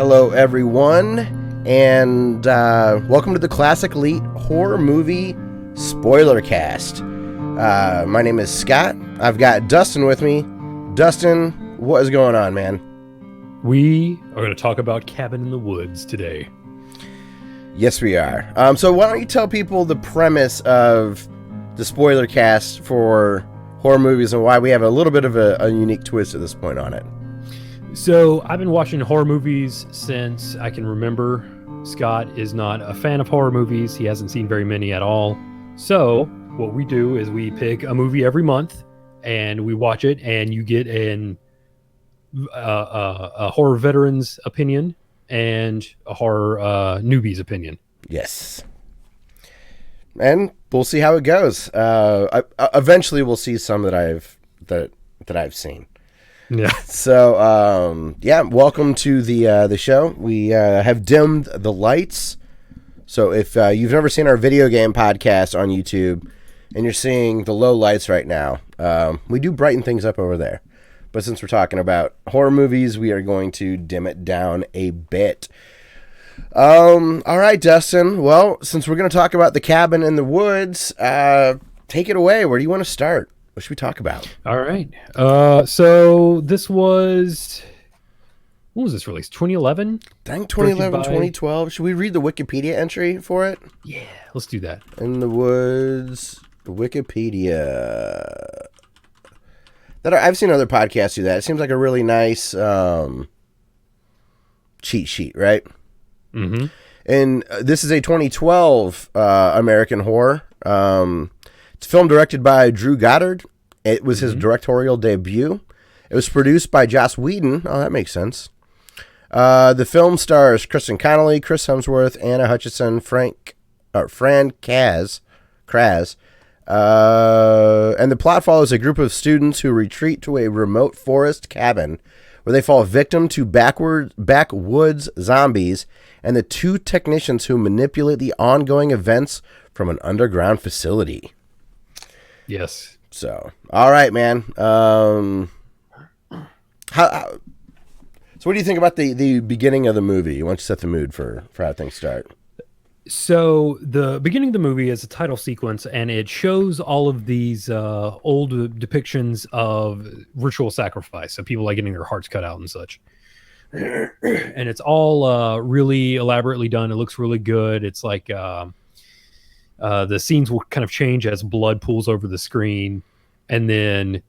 Hello, everyone, and welcome to the Classic Elite Horror Movie Spoilercast. My name is Scott. I've got Dustin with me. Dustin, what is going on, man? We are going to talk about Cabin in the Woods today. Yes, we are. So why don't you tell people the premise of the Spoilercast for horror movies and why we have a little bit of a unique twist at this point on it. So I've been watching horror movies since I can remember. Scott is not a fan of horror movies. He hasn't seen very many at all. So what we do is we pick a movie every month and we watch it, and you get a horror veteran's opinion and a horror newbie's opinion. Yes. And we'll see how it goes. Eventually we'll see some that I've seen. Yeah. So, welcome to the show. We have dimmed the lights. So if you've never seen our video game podcast on YouTube and you're seeing the low lights right now, we do brighten things up over there. But since we're talking about horror movies, we are going to dim it down a bit. All right, Dustin. Well, since we're going to talk about the Cabin in the Woods, take it away. Where do you want to start? What should we talk about? All right. So this was... When was this released? 2011? I think 2011, 2012. Should we read the Wikipedia entry for it? Yeah, let's do that. In the Woods, Wikipedia. I've seen other podcasts do that. It seems like a really nice cheat sheet, right? Mm-hmm. And this is a 2012 American horror. It's a film directed by Drew Goddard. It was his directorial debut. It was produced by Joss Whedon. Oh, that makes sense. The film stars Kristen Connolly, Chris Hemsworth, Anna Hutchison, Fran Kraz. And the plot follows a group of students who retreat to a remote forest cabin where they fall victim to backwoods zombies and the two technicians who manipulate the ongoing events from an underground facility. Yes. So, all right, man. So what do you think about the beginning of the movie? You want to set the mood for how things start? So the beginning of the movie is a title sequence, and it shows all of these old depictions of ritual sacrifice. So people like getting their hearts cut out and such. And it's all really elaborately done. It looks really good. It's like the scenes will kind of change as blood pools over the screen. And then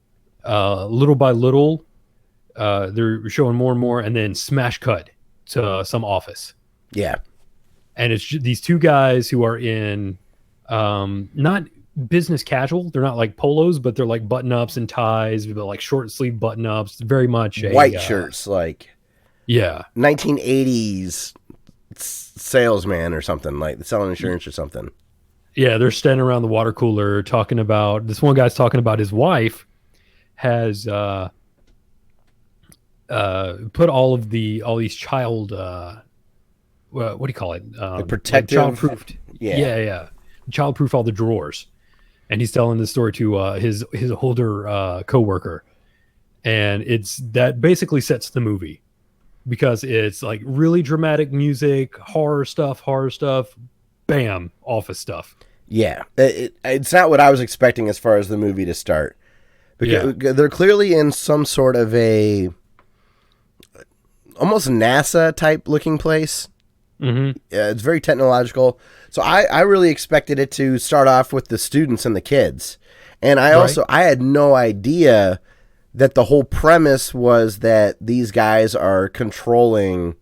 little by little, they're showing more and more, and then smash cut to some office. Yeah. And it's these two guys who are in not business casual. They're not like polos, but they're like button-ups and ties, but like short sleeve button-ups. Very much white shirts, like 1980s salesman or something, like selling insurance or something. Yeah, they're standing around the water cooler talking about, this one guy's talking about his wife has put all these child what do you call it? Protective, like childproofed. Yeah. Childproof all the drawers, and he's telling this story to his older coworker, and it's that basically sets the movie because it's like really dramatic music, horror stuff, bam, office stuff. Yeah, it's not what I was expecting as far as the movie to start. Because they're clearly in some sort of a almost NASA type looking place. Mm-hmm. It's very technological. So I really expected it to start off with the students and the kids. And I had no idea that the whole premise was that these guys are controlling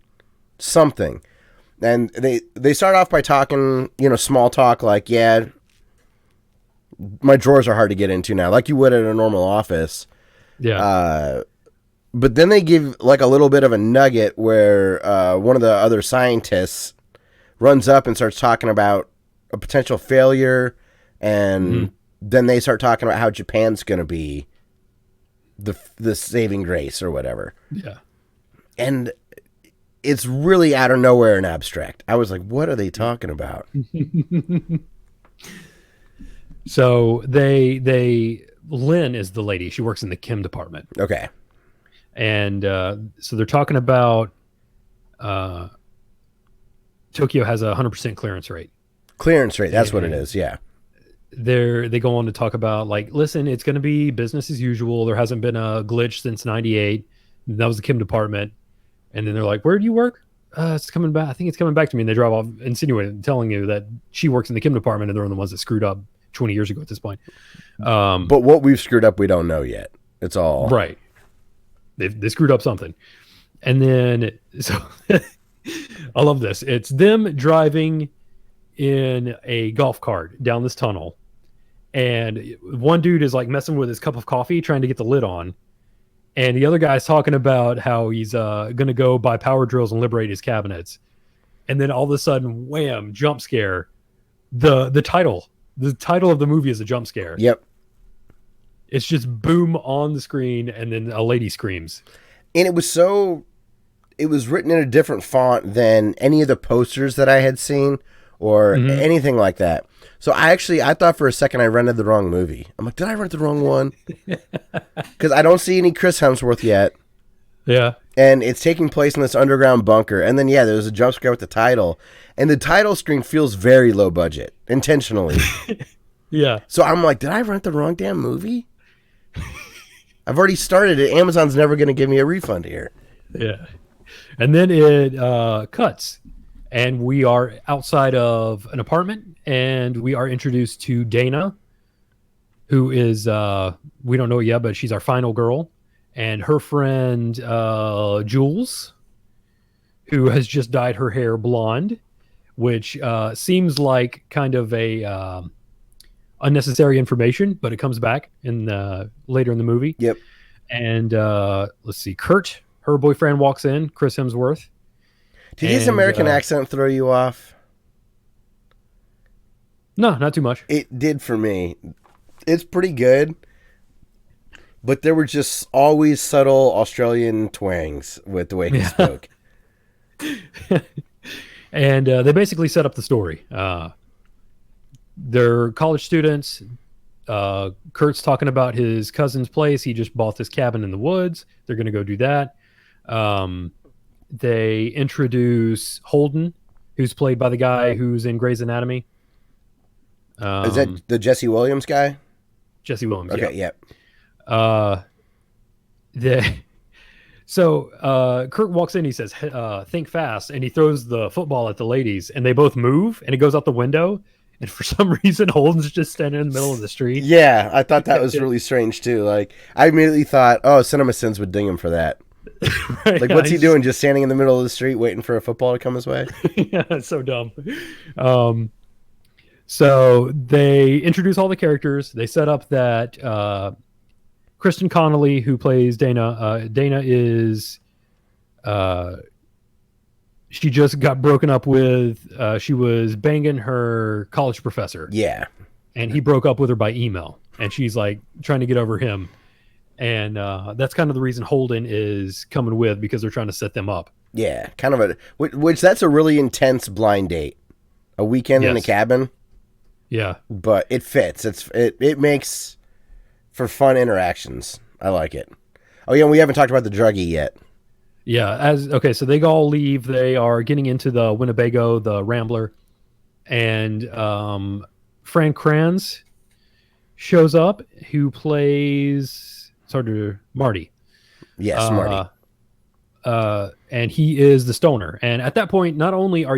something. And they start off by talking, small talk like, yeah, my drawers are hard to get into now, like you would at a normal office. Yeah. But then they give like a little bit of a nugget where one of the other scientists runs up and starts talking about a potential failure. And then they start talking about how Japan's going to be the saving grace or whatever. Yeah. And it's really out of nowhere and abstract. I was like, what are they talking about? So Lynn is the lady. She works in the chem department. Okay. And so they're talking about uh, Tokyo has a 100% clearance rate. Clearance rate. That's what it is. Yeah. They go on to talk about like, listen, it's going to be business as usual. There hasn't been a glitch since '98. That was the Kim department. And then they're like, where do you work? It's coming back. I think it's coming back to me. And they drive off, insinuating, telling you that she works in the Kim department, and they're the ones that screwed up 20 years ago at this point. But what we've screwed up, we don't know yet. It's all right. They screwed up something. And then, so I love this. It's them driving in a golf cart down this tunnel. And one dude is like messing with his cup of coffee, trying to get the lid on. And the other guy's talking about how he's going to go buy power drills and liberate his cabinets. And then all of a sudden, wham, jump scare. The title of the movie is a jump scare. Yep. It's just boom on the screen, and then a lady screams. And it was written in a different font than any of the posters that I had seen or anything like that. So I thought for a second I rented the wrong movie. I'm like, did I rent the wrong one? Because I don't see any Chris Hemsworth yet. Yeah. And it's taking place in this underground bunker. And then, there's a jump scare with the title. And the title screen feels very low budget, intentionally. Yeah. So I'm like, did I rent the wrong damn movie? I've already started it. Amazon's never going to give me a refund here. Yeah. And then it cuts. And we are outside of an apartment, and we are introduced to Dana, who is, we don't know it yet, but she's our final girl, and her friend, Jules, who has just dyed her hair blonde, which seems like kind of a unnecessary information, but it comes back later in the movie. Yep. And let's see, Kurt, her boyfriend, walks in, Chris Hemsworth. Did his American accent throw you off? No, not too much. It did for me. It's pretty good, but there were just always subtle Australian twangs with the way he spoke. And they basically set up the story. They're college students. Kurt's talking about his cousin's place. He just bought this cabin in the woods. They're going to go do that. They introduce Holden, who's played by the guy who's in Grey's Anatomy. Is that the Jesse Williams guy? Jesse Williams. Okay, yep. So Kurt walks in. He says, "Think fast," and he throws the football at the ladies, and they both move, and it goes out the window. And for some reason, Holden's just standing in the middle of the street. Yeah, I thought that was really strange too. Like, I immediately thought, oh, Cinema Sins would ding him for that. Right, like, what's he doing? Just standing in the middle of the street waiting for a football to come his way? Yeah, it's so dumb. So they introduce all the characters. They set up that Kristen Connolly, who plays Dana, Dana is... she just got broken up with. She was banging her college professor. Yeah. And he broke up with her by email. And she's like trying to get over him. And that's kind of the reason Holden is coming with, because they're trying to set them up. Yeah. Kind of which that's a really intense blind date. A weekend in a cabin. Yeah. But it fits. It makes for fun interactions. I like it. Oh, yeah. And we haven't talked about the druggie yet. Yeah. So they all leave. They are getting into the Winnebago, the Rambler, and Frank Kranz shows up, who plays Marty. Yes, Marty. And he is the stoner. And at that point, not only are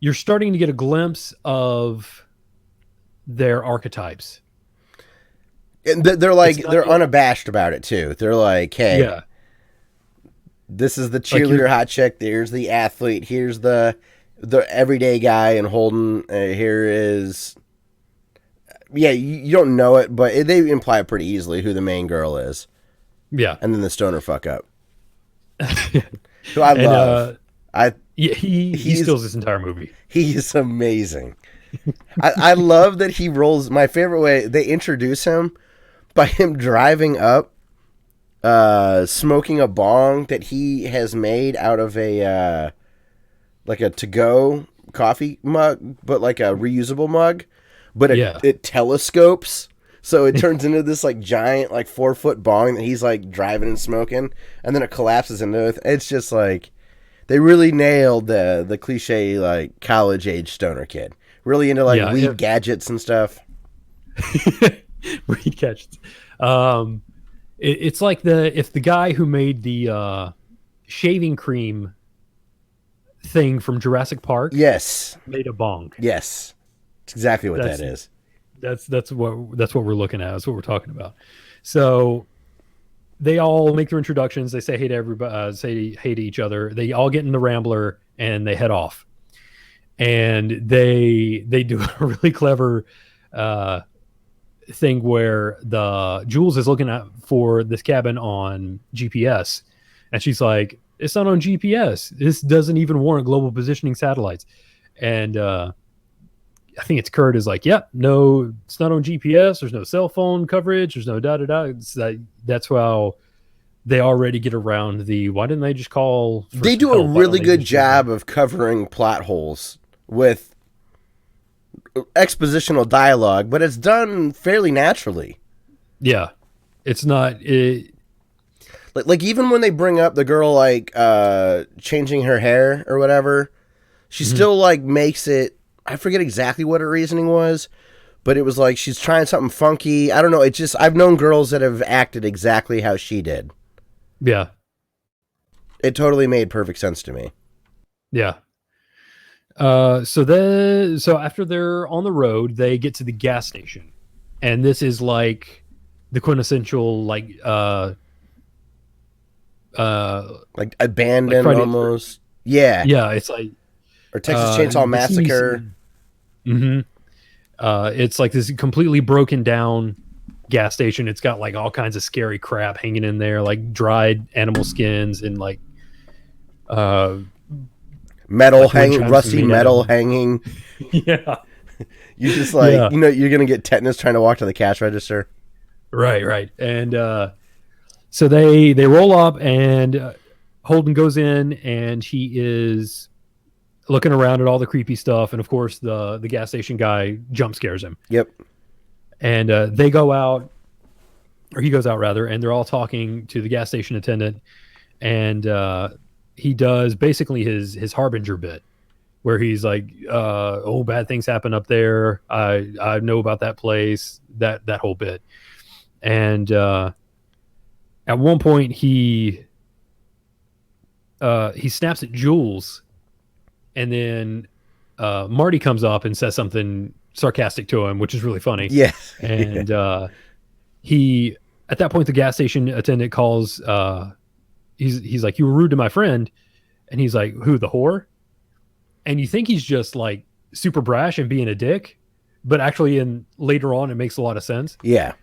you're starting to get a glimpse of their archetypes. And they're unabashed about it too. They're like, hey. Yeah. This is the cheerleader hot chick. There's the athlete. Here's the everyday guy. And Holden, here is... Yeah, you don't know it, but they imply pretty easily who the main girl is. Yeah. And then the stoner fuck up. Who I love. He steals this entire movie. He is amazing. I love that he rolls... My favorite way, they introduce him by him driving up, smoking a bong that he has made out of a like a to-go coffee mug, but like a reusable mug, but it telescopes, So it turns into this like giant like 4-foot bong that he's like driving and smoking, and then it collapses into it. It's just like they really nailed the cliche like college age stoner kid. Really into like weed gadgets and stuff. Weed gadgets. It's like if the guy who made the shaving cream thing from Jurassic Park, made a bong. Yes, it's exactly what that is. That's what we're looking at. That's what we're talking about. So they all make their introductions. They say hey to everybody. Say hey to each other. They all get in the Rambler and they head off. And they do a really clever thing where Jules is looking for this cabin on GPS, and she's like, "It's not on GPS. This doesn't even warrant global positioning satellites." And I think it's Kurt is like, "Yep, no, it's not on GPS. There's no cell phone coverage. There's no da da da." That's how they already get around the. Why didn't they just call? They do a really good job of covering plot holes with expositional dialogue, but it's done fairly naturally. Yeah, it's not it. Like even when they bring up the girl like changing her hair or whatever, she still like makes it. I forget exactly what her reasoning was, but it was like she's trying something funky. I don't know. It's just I've known girls that have acted exactly how she did. Yeah, it totally made perfect sense to me. Yeah. So after they're on the road, they get to the gas station, and this is like the quintessential like abandoned almost. Yeah. It's like or Texas Chainsaw Massacre. It's like this completely broken down gas station. It's got like all kinds of scary crap hanging in there, like dried animal skins and like metal like hanging, rusty metal hanging. Yeah. You just like, you're going to get tetanus trying to walk to the cash register. Right. And so they roll up and Holden goes in and he is looking around at all the creepy stuff. And of course the gas station guy jump scares him. Yep. And they go out, or he goes out rather, and they're all talking to the gas station attendant. And he does basically his Harbinger bit where he's like, bad things happen up there. I know about that place, that whole bit. And at one point he snaps at Jules, and then Marty comes up and says something sarcastic to him, which is really funny. Yeah. And he, at that point, the gas station attendant calls, he's like, "You were rude to my friend." And he's like, "Who, the whore?" And you think he's just like super brash and being a dick, but actually later on it makes a lot of sense. Yeah.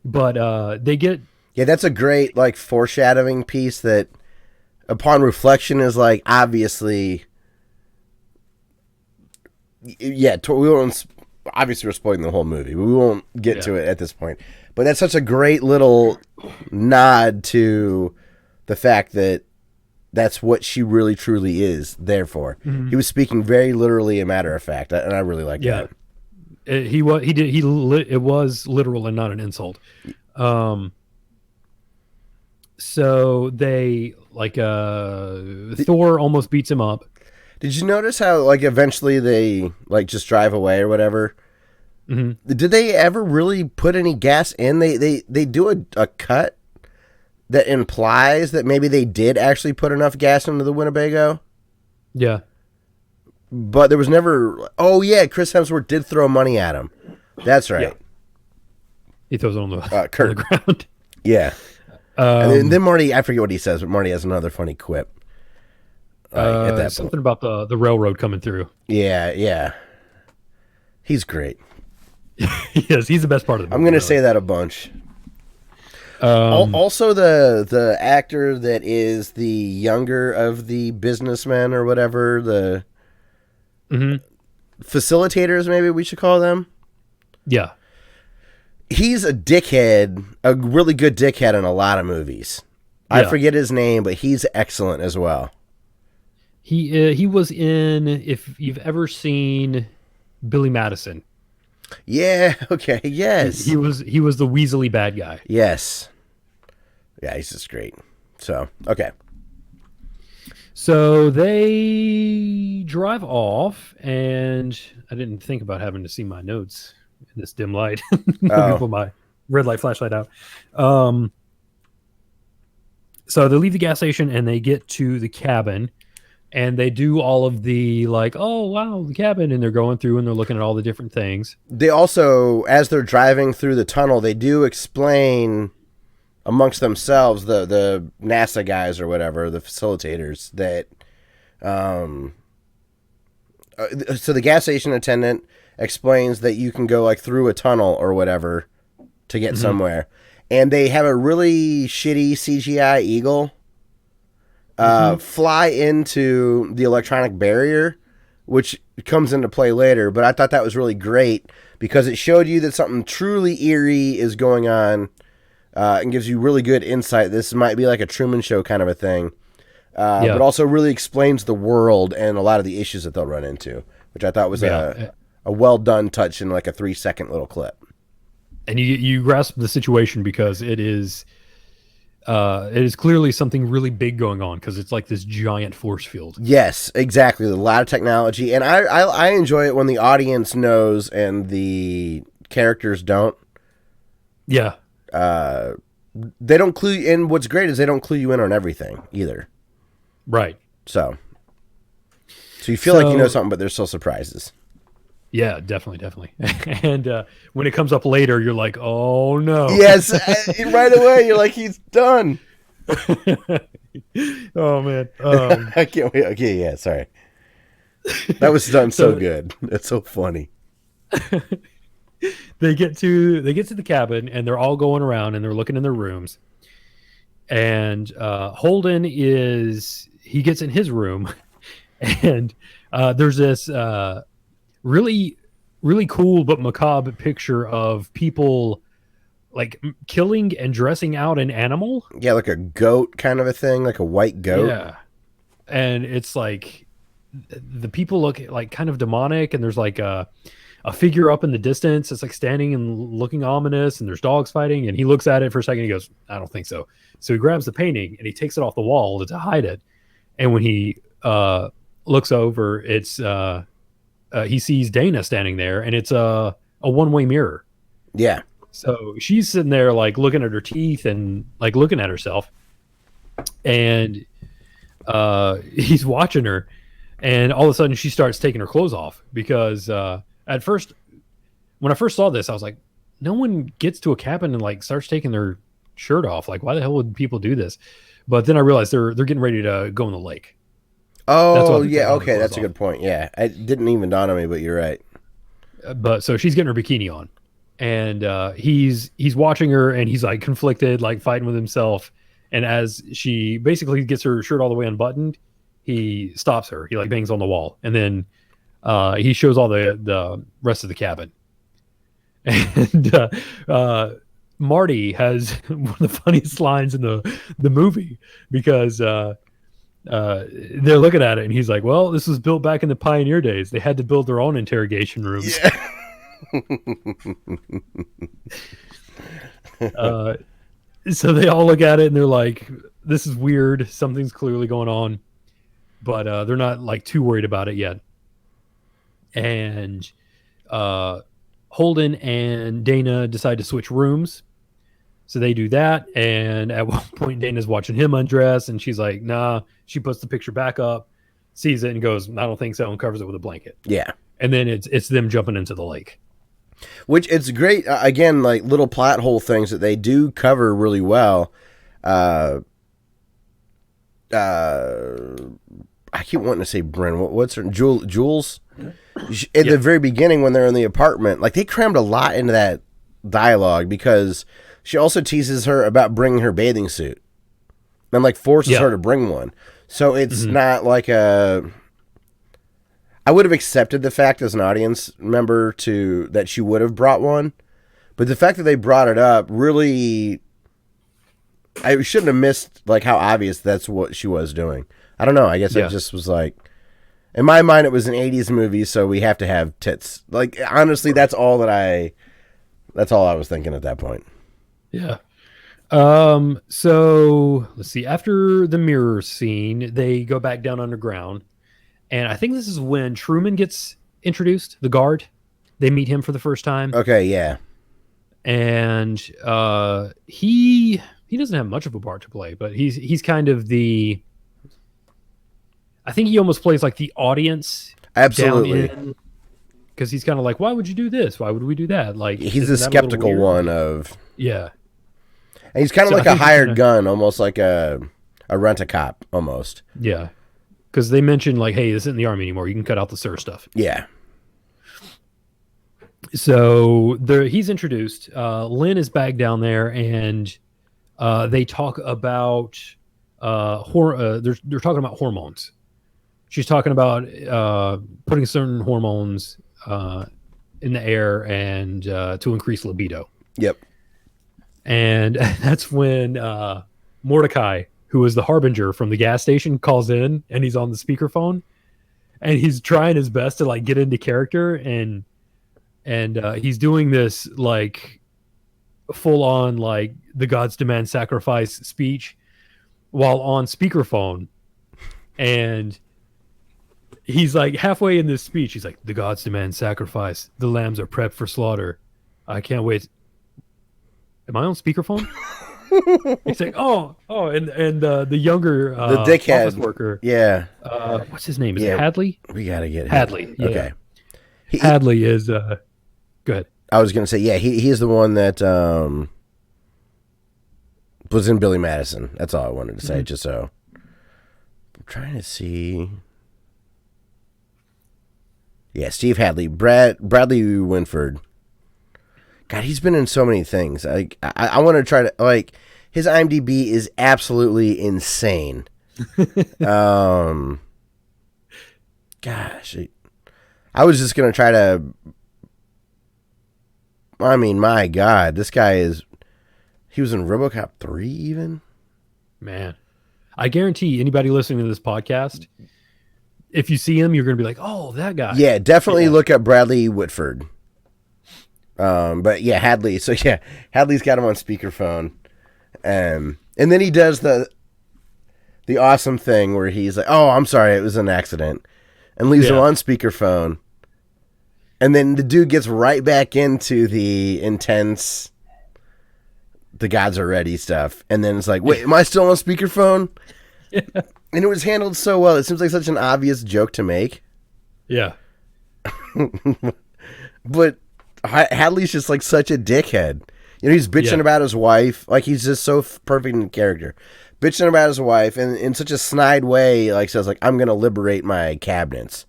But they get... Yeah, that's a great like foreshadowing piece that upon reflection is like, obviously... Yeah, we won't... Obviously we're spoiling the whole movie, but we won't get to it at this point. But that's such a great little nod to the fact that that's what she really truly is there for. Mm-hmm. He was speaking very literally and matter of fact, and I really like that. It was literal and not an insult. So they like Thor almost beats him up. Did you notice how like eventually they like just drive away or whatever? Mm-hmm. Did they ever really put any gas in? They do a cut that implies that maybe they did actually put enough gas into the Winnebago. Yeah. But there was never... Oh, yeah, Chris Hemsworth did throw money at him. That's right. Yeah. He throws it on the ground. Yeah. And then Marty... I forget what he says, but Marty has another funny quip. At that something about the railroad coming through. Yeah. He's great. Yes, he's the best part of the movie. I'm going to say that a bunch. Also, the actor that is the younger of the businessmen or whatever, the facilitators, maybe we should call them. Yeah. He's a dickhead, a really good dickhead in a lot of movies. Yeah. I forget his name, but he's excellent as well. He was in, if you've ever seen Billy Madison. Yeah. Okay. Yes. He was the Weasley bad guy. Yes. Yeah, he's just great. So, okay. So they drive off, and I didn't think about having to see my notes in this dim light. Let me Oh, put my red light flashlight out. Um, so they leave the gas station and they get to the cabin, and they do all of the like, oh wow, the cabin, and they're going through and they're looking at all the different things. they also, as they're driving through the tunnel, they do explain amongst themselves, the NASA guys or whatever, the facilitators, that so the gas station attendant explains that you can go like through a tunnel or whatever to get somewhere, and they have a really shitty CGI eagle fly into the electronic barrier, which comes into play later. But I thought that was really great because it showed you that something truly eerie is going on, and gives you really good insight. This might be like a Truman Show kind of a thing. But also really explains the world and a lot of the issues that they'll run into, which I thought was a well done touch in like a 3-second little clip. And you grasp the situation because it is clearly something really big going on, because it's like this giant force field. Yes, exactly. A lot of technology, and I enjoy it when the audience knows and the characters don't. Yeah. They don't clue you in. What's great is they don't clue you in on everything either. Right. So you feel like you know something, but there's still surprises. Yeah, definitely. And when it comes up later, you're like, oh no. Yes, right away you're like, he's done. Oh man. I can't wait. Okay, yeah, sorry. That was done so good. That's so funny. They get to the cabin, and they're all going around and they're looking in their rooms. And Holden he gets in his room, and there's this really, really cool but macabre picture of people like killing and dressing out an animal. Yeah, like a goat kind of a thing, like a white goat. Yeah. And it's like the people look like kind of demonic, and there's like a figure up in the distance. It's like standing and looking ominous, and there's dogs fighting, and he looks at it for a second. He goes, I don't think so. So he grabs the painting and he takes it off the wall to hide it. And when he looks over, it's he sees Dana standing there, and it's a one-way mirror. Yeah. So she's sitting there like looking at her teeth and like looking at herself, and he's watching her, and all of a sudden she starts taking her clothes off, because at first, when I first saw this, I was like, no one gets to a cabin and like starts taking their shirt off. Like, why the hell would people do this? But then I realized they're getting ready to go in the lake. Oh, yeah. Okay, that's a good point. Yeah, it didn't even dawn on me, but you're right. But so she's getting her bikini on, and he's watching her, and he's like conflicted, like fighting with himself. And as she basically gets her shirt all the way unbuttoned, he stops her. He like bangs on the wall, and then he shows all the rest of the cabin. And Marty has one of the funniest lines in the movie, because they're looking at it, and he's like, well, this was built back in the pioneer days. They had to build their own interrogation rooms. Yeah. So they all look at it and they're like, this is weird. Something's clearly going on, but they're not like too worried about it yet. And Holden and Dana decide to switch rooms. So they do that, and at one point Dana's watching him undress, and she's like, nah. She puts the picture back up, sees it, and goes, I don't think so, and covers it with a blanket. Yeah. And then it's them jumping into the lake. Which, it's great, again, like little plot hole things that they do cover really well. I keep wanting to say Bryn. What's her Jules? At the very beginning, when they're in the apartment, like they crammed a lot into that dialogue, because she also teases her about bringing her bathing suit and like forces her to bring one. So it's not like I would have accepted the fact as an audience member that she would have brought one, but the fact that they brought it up really, I shouldn't have missed like how obvious that's what she was doing. I don't know. I guess it just was like, In my mind, it was an 80s movie, so we have to have tits. Like, honestly, that's all I was thinking at that point. Yeah. So let's see. After the mirror scene, they go back down underground. And I think this is when Truman gets introduced, the guard. They meet him for the first time. Okay, yeah. And he doesn't have much of a part to play, but he's kind of the, I think he almost plays like the audience. Absolutely. Because he's kind of like, why would you do this? Why would we do that? Like, he's the skeptical one of. Yeah. And he's kind of like a hired gun, almost like a rent-a-cop, almost. Yeah. Because they mentioned, like, hey, this isn't the army anymore. You can cut out the sir stuff. Yeah. So he's introduced. Lynn is back down there, and they talk about they're talking about hormones. She's talking about putting certain hormones in the air and to increase libido. Yep. And that's when Mordecai, who is the harbinger from the gas station, calls in, and he's on the speakerphone, and he's trying his best to like get into character, and he's doing this like full on like the gods demand sacrifice speech while on speakerphone, and he's like halfway in this speech, he's like, the gods demand sacrifice, the lambs are prepped for slaughter, I can't wait. Am I on speakerphone? He's like, and the younger the dickhead office worker, yeah, what's his name? Is it Hadley? We gotta get Hadley. Yeah. Okay, Hadley is good. I was gonna say, yeah, he is the one that was in Billy Madison. That's all I wanted to say. Just so I'm trying to see. Yeah, Steve Hadley, Bradley Winford. God, he's been in so many things. I want to try to, like, his IMDb is absolutely insane. Gosh, I was just gonna try to. I mean, my God, this guy he was in RoboCop 3 even. Man, I guarantee anybody listening to this podcast, if you see him, you're gonna be like, oh, that guy. Yeah, definitely look up Bradley Whitford. But yeah, Hadley. So yeah, Hadley's got him on speakerphone, and then he does the awesome thing where he's like, "Oh, I'm sorry, it was an accident," and leaves him on speakerphone. And then the dude gets right back into the intense, the gods are ready stuff, and then it's like, "Wait, am I still on speakerphone?" Yeah. And it was handled so well. It seems like such an obvious joke to make. Yeah. But Hadley's just like such a dickhead. You know, he's bitching about his wife. Like, he's just so perfect in character. Bitching about his wife, and in such a snide way, like, says, like, I'm going to liberate my cabinets.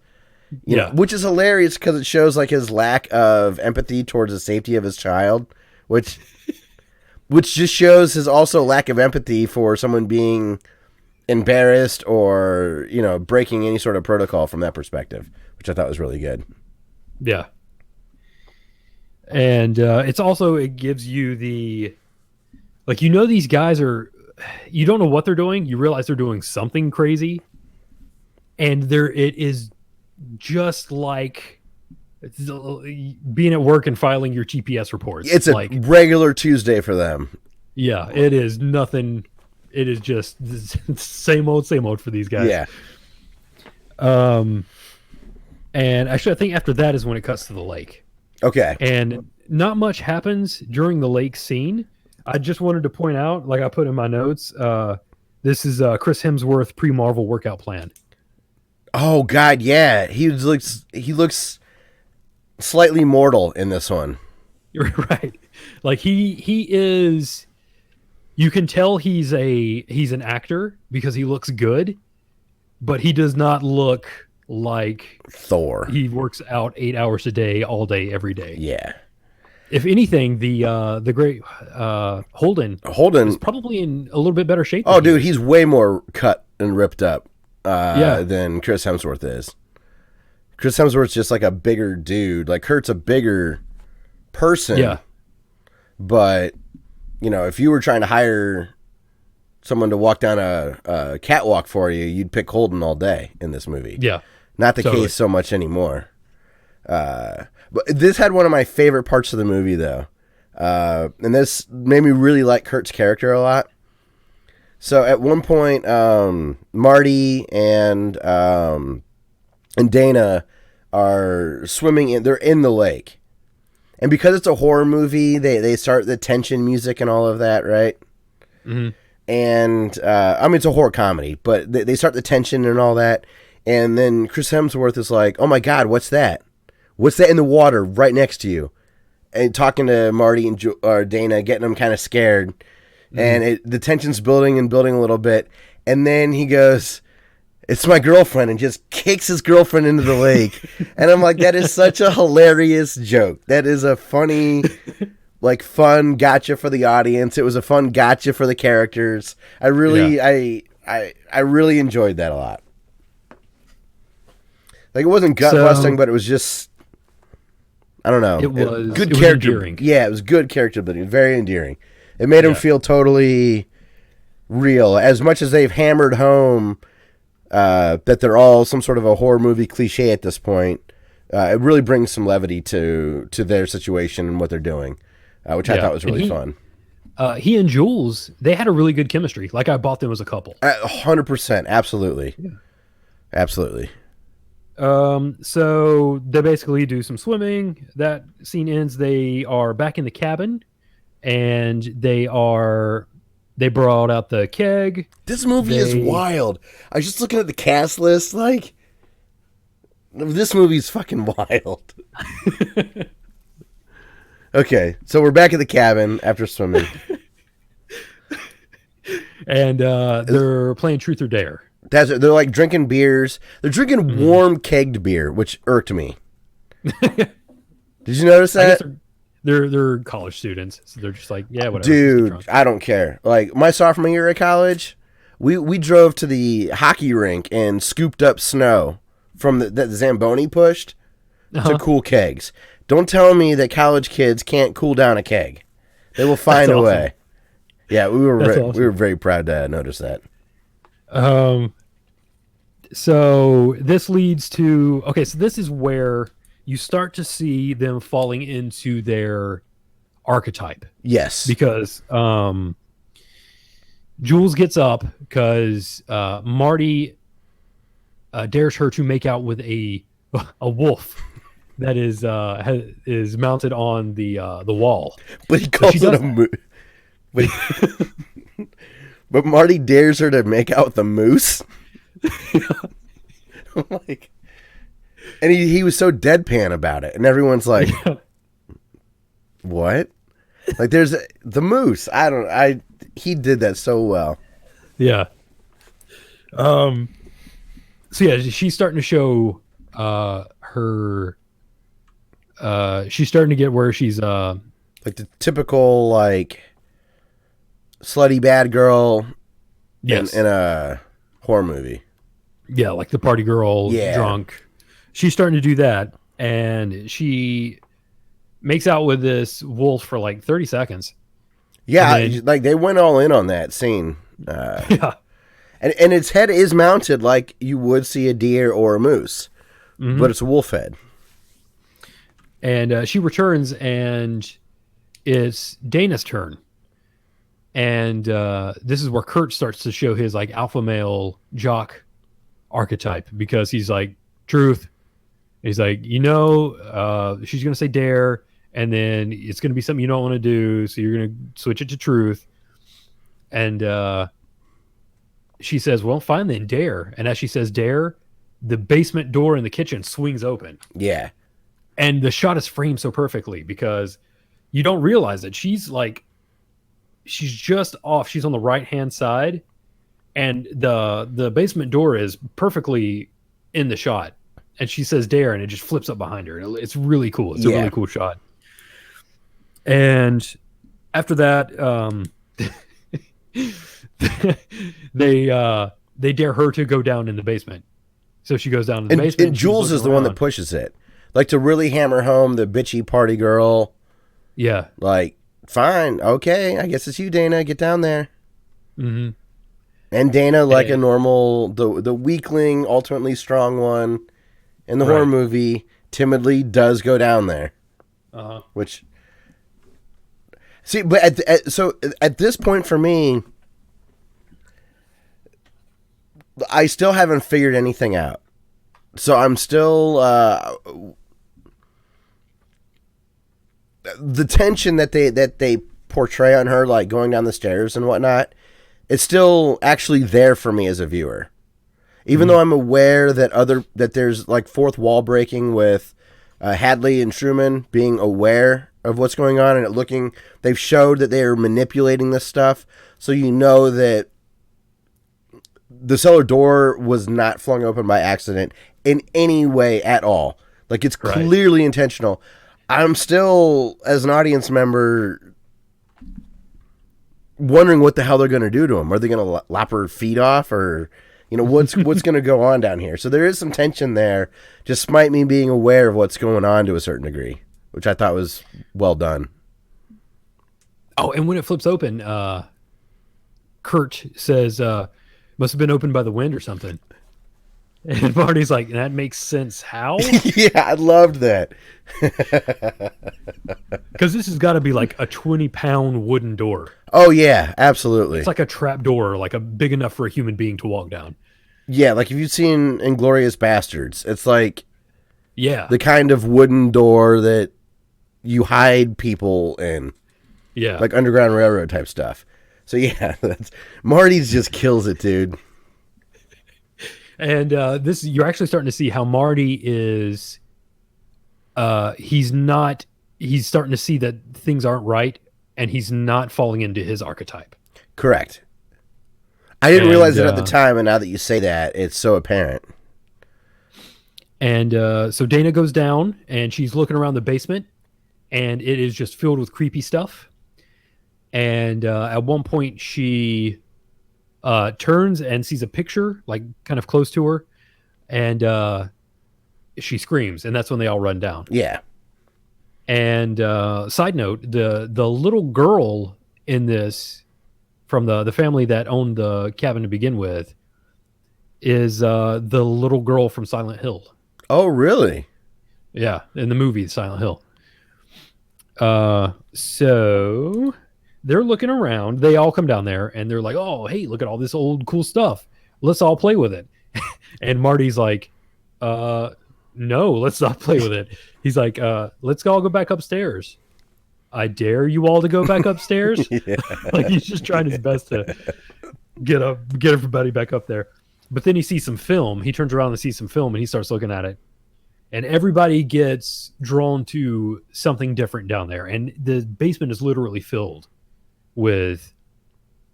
You know, which is hilarious because it shows, like, his lack of empathy towards the safety of his child, which just shows his also lack of empathy for someone being embarrassed or, you know, breaking any sort of protocol from that perspective, which I thought was really good. Yeah. And it gives you the, like, you know, these guys you don't know what they're doing. You realize they're doing something crazy. And it is just like being at work and filing your GPS reports. It's a regular Tuesday for them. Yeah, it is nothing. It is just same old for these guys. Yeah. And actually, I think after that is when it cuts to the lake. Okay. And not much happens during the lake scene. I just wanted to point out, like I put in my notes, this is Chris Hemsworth pre-Marvel workout plan. Oh God, yeah. He looks slightly mortal in this one. You're right. Like he is. You can tell he's an actor because he looks good, but he does not look like Thor. He works out 8 hours a day, all day, every day. Yeah. If anything, the great Holden is probably in a little bit better shape. Oh, dude, he's way more cut and ripped up than Chris Hemsworth is. Chris Hemsworth's just like a bigger dude. Like, Kurt's a bigger person. Yeah. But, you know, if you were trying to hire someone to walk down a catwalk for you, you'd pick Holden all day in this movie. Yeah. Not the Totally. case so much anymore. But this had one of my favorite parts of the movie, though. And this made me really like Kurt's character a lot. So at one point, Marty and Dana are swimming they're in the lake. And because it's a horror movie, they start the tension music and all of that, right? Mm-hmm. And, I mean, it's a horror comedy, but they start the tension and all that. And then Chris Hemsworth is like, oh my God, what's that? What's that in the water right next to you? And talking to Marty and Dana, getting them kind of scared. Mm-hmm. And the tension's building and building a little bit. And then he goes, it's my girlfriend, and just kicks his girlfriend into the lake. And I'm like, that is such a hilarious joke. That is a funny, like, fun gotcha for the audience. It was a fun gotcha for the characters. I really enjoyed that a lot. Like, it wasn't gut-busting, but it was just, I don't know. It was good it character. Was endearing. Yeah, it was good character building. Very endearing. It made him feel totally real. As much as they've hammered home that they're all some sort of a horror movie cliche at this point, it really brings some levity to their situation and what they're doing, which I thought was really fun. He and Jules, they had a really good chemistry. Like, I bought them as a couple. 100%. Absolutely. Yeah. Absolutely. So they basically do some swimming. That scene ends. They are back in the cabin, and they brought out the keg. This movie is wild. I was just looking at the cast list. Like, this movie's fucking wild. Okay, so we're back at the cabin after swimming. And they're playing Truth or Dare. They're like drinking beers. They're drinking warm kegged beer, which irked me. Did you notice that? They're college students, so they're just like, yeah, whatever. Dude, I don't care. Like, my sophomore year at college, we drove to the hockey rink and scooped up snow from that Zamboni pushed to cool kegs. Don't tell me that college kids can't cool down a keg. They will find a way. Yeah, we were very proud to notice that. So this leads to so this is where you start to see them falling into their archetype. Yes, because Jules gets up because Marty dares her to make out with a wolf that is mounted on the wall. But he calls it a moose. But Marty dares her to make out with a moose. Like, and he was so deadpan about it, and everyone's like, "What?" Like, there's the moose. He did that so well. Yeah. So yeah, she's starting to show her. She's starting to get where she's like the typical like slutty bad girl. Yes. In a horror movie. Yeah, like the party girl, drunk. She's starting to do that, and she makes out with this wolf for like 30 seconds. Yeah, like they went all in on that scene. Yeah. And its head is mounted like you would see a deer or a moose, but it's a wolf head. And she returns, and it's Dana's turn. And this is where Kurt starts to show his like alpha male jock archetype, because he's like, truth. He's like, she's going to say dare, and then it's going to be something you don't want to do, so you're going to switch it to truth. And she says, well, fine then, dare. And as she says dare, the basement door in the kitchen swings open. Yeah. And the shot is framed so perfectly because you don't realize it. She's just off. She's on the right-hand side, and the basement door is perfectly in the shot. And she says dare, and it just flips up behind her. It's really cool. It's a really cool shot. And after that, they dare her to go down in the basement. So she goes down in the basement. And Jules is the one that pushes it. Like, to really hammer home the bitchy party girl. Yeah. Like, fine, okay, I guess it's you, Dana. Get down there. Mm-hmm. And Dana, like a normal, the weakling, ultimately strong one, in the Right. horror movie timidly does go down there. Which, see, but at this point for me, I still haven't figured anything out. So I'm still the tension that they portray on her, like going down the stairs and whatnot. It's still actually there for me as a viewer, even though I'm aware that there's like fourth wall breaking with Hadley and Truman being aware of what's going on, and they've showed that they are manipulating this stuff, so you know that the cellar door was not flung open by accident in any way at all. Like, it's clearly intentional. I'm still, as an audience member, wondering what the hell they're going to do to him. Are they going to lop her feet off, or what's going to go on down here? So there is some tension there, despite me being aware of what's going on to a certain degree, which I thought was well done. Oh, and when it flips open, Kurt says, must have been opened by the wind or something. And Marty's like, that makes sense. How? Yeah, I loved that. Because this has got to be like a 20-pound wooden door. Oh, yeah, absolutely. It's like a trap door, like a big enough for a human being to walk down. Yeah, like if you've seen Inglourious Bastards, it's like the kind of wooden door that you hide people in. Yeah. Like Underground Railroad type stuff. So yeah, Marty's just kills it, dude. And you're actually starting to see how Marty is. He's starting to see that things aren't right, and he's not falling into his archetype. Correct. I didn't realize it at the time, and now that you say that, it's so apparent. And so Dana goes down, and she's looking around the basement, and it is just filled with creepy stuff. And at one point, she turns and sees a picture, like kind of close to her, and she screams, and that's when they all run down. Yeah. And side note, the little girl in this, from the family that owned the cabin to begin with, is the little girl from Silent Hill. Oh, really? Yeah, in the movie Silent Hill. So they're looking around. They all come down there, and they're like, oh, hey, look at all this old cool stuff. Let's all play with it. And Marty's like, no, let's not play with it. He's like, let's all go back upstairs. I dare you all to go back upstairs. Yeah. Like, he's just trying his best to get everybody back up there. But then he sees some film. He turns around and sees some film, and he starts looking at it. And everybody gets drawn to something different down there. And the basement is literally filled with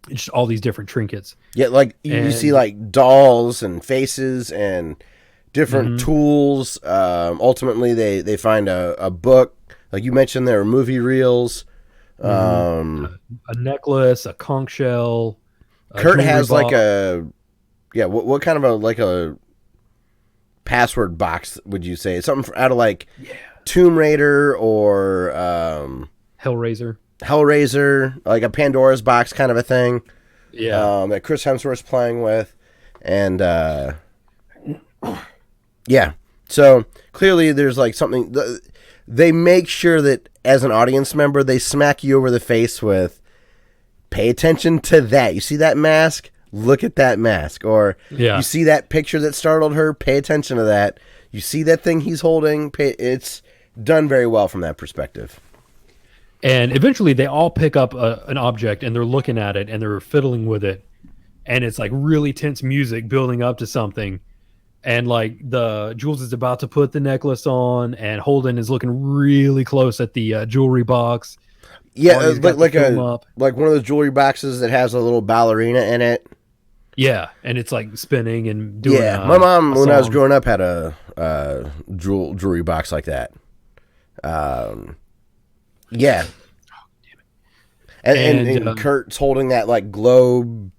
just all these different trinkets. Yeah, like you see like dolls and faces and different tools. Ultimately, they find a book. Like you mentioned, there are movie reels. A necklace, a conch shell. Kurt has like what kind of a password box would you say? Something out of like Tomb Raider or Hellraiser, like a Pandora's box kind of a thing. Yeah, that Chris Hemsworth's playing with, and yeah. So clearly, there's like something. They make sure that as an audience member, they smack you over the face with, pay attention to that. You see that mask? Look at that mask. Or you see that picture that startled her? Pay attention to that. You see that thing he's holding? It's done very well from that perspective. And eventually they all pick up an object, and they're looking at it, and they're fiddling with it. And it's like really tense music building up to something. And like Jules is about to put the necklace on, and Holden is looking really close at the jewelry box. Yeah, like one of those jewelry boxes that has a little ballerina in it. Yeah, and it's like spinning and doing. Yeah, my mom when I was growing up had a jewelry box like that. Yeah, and Kurt's holding that like globe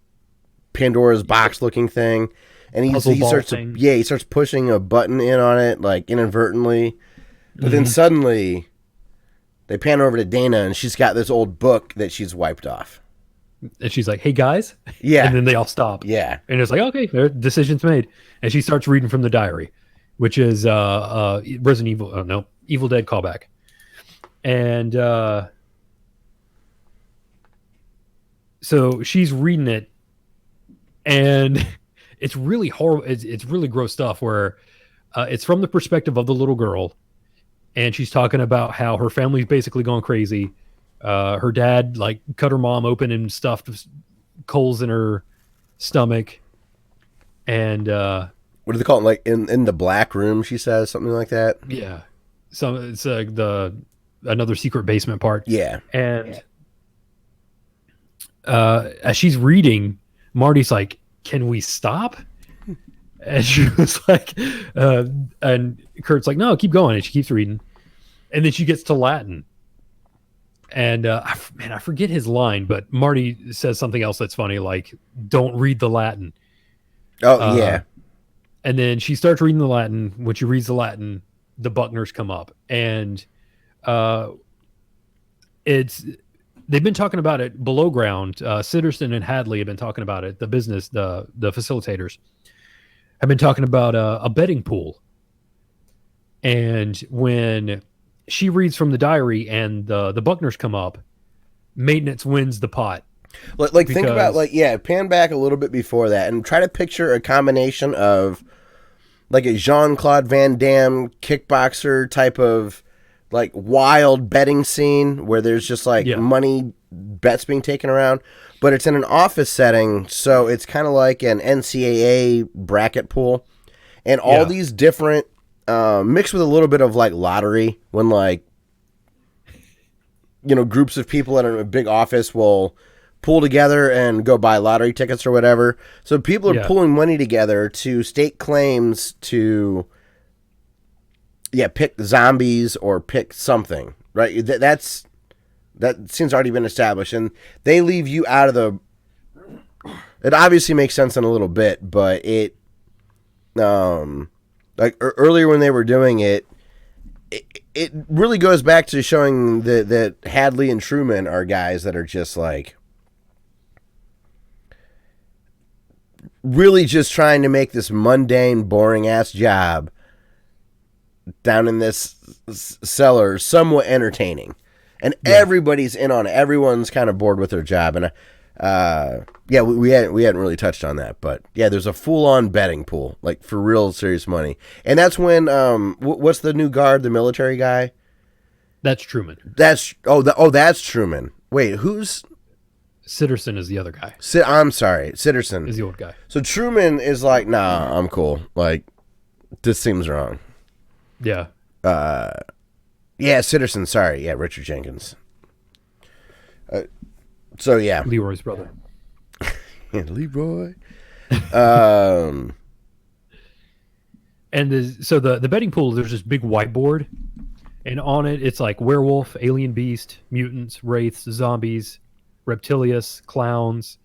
Pandora's box looking thing, and he starts pushing a button in on it like inadvertently, but then suddenly they pan over to Dana, and she's got this old book that she's wiped off. And she's like, hey, guys. Yeah. And then they all stop. Yeah. And it's like, okay, their decision's made. And she starts reading from the diary. which is Resident Evil. Oh, no, Evil Dead callback, and so she's reading it, and it's really horrible. It's really gross stuff where it's from the perspective of the little girl, and she's talking about how her family's basically gone crazy. Her dad like cut her mom open and stuffed coals in her stomach, and what do they call it? Like in the black room, she says something like that. yeah, so it's the another secret basement part. Yeah, and as she's reading, Marty's like, "Can we stop?" And she was like, and Kurt's like, "No, keep going." And she keeps reading, and then she gets to Latin. And I forget his line, but Marty says something else that's funny, like "Don't read the Latin." Oh yeah. And then she starts reading the Latin. When she reads the Latin, the Buckners come up, and it's they've been talking about it below ground. Sitterson and Hadley have been talking about it. The business, the facilitators, have been talking about a betting pool. And when she reads from the diary and the Buckners come up, maintenance wins the pot. Like think about pan back a little bit before that and try to picture a combination of like a Jean-Claude Van Damme kickboxer type of like wild betting scene where there's just like money bets being taken around, but it's in an office setting, so it's kind of like an NCAA bracket pool, and all these different mixed with a little bit of like lottery when like groups of people in a big office will pull together and go buy lottery tickets or whatever. So people are pulling money together to stake claims to pick zombies or pick something, right? That seems already been established, and they leave you out of the. It obviously makes sense in a little bit, but it, like earlier when they were doing it, it really goes back to showing that Hadley and Truman are guys that are just like really just trying to make this mundane, boring ass job down in this cellar somewhat entertaining, and everybody's in on it. Everyone's kind of bored with their job, and we hadn't really touched on that, but there's a full-on betting pool, like for real serious money, and that's when what's the new guard, the military guy? That's Truman. That's Truman. Wait, who's Sitterson is the other guy. I'm sorry, Sitterson is the old guy. So Truman is like, nah, I'm cool. Like, this seems wrong. Yeah. Sitterson. Sorry. Yeah, Richard Jenkins. Leroy's brother. Leroy. And the betting pool, there's this big whiteboard, and on it, it's like werewolf, alien beast, mutants, wraiths, zombies, reptilius, clowns,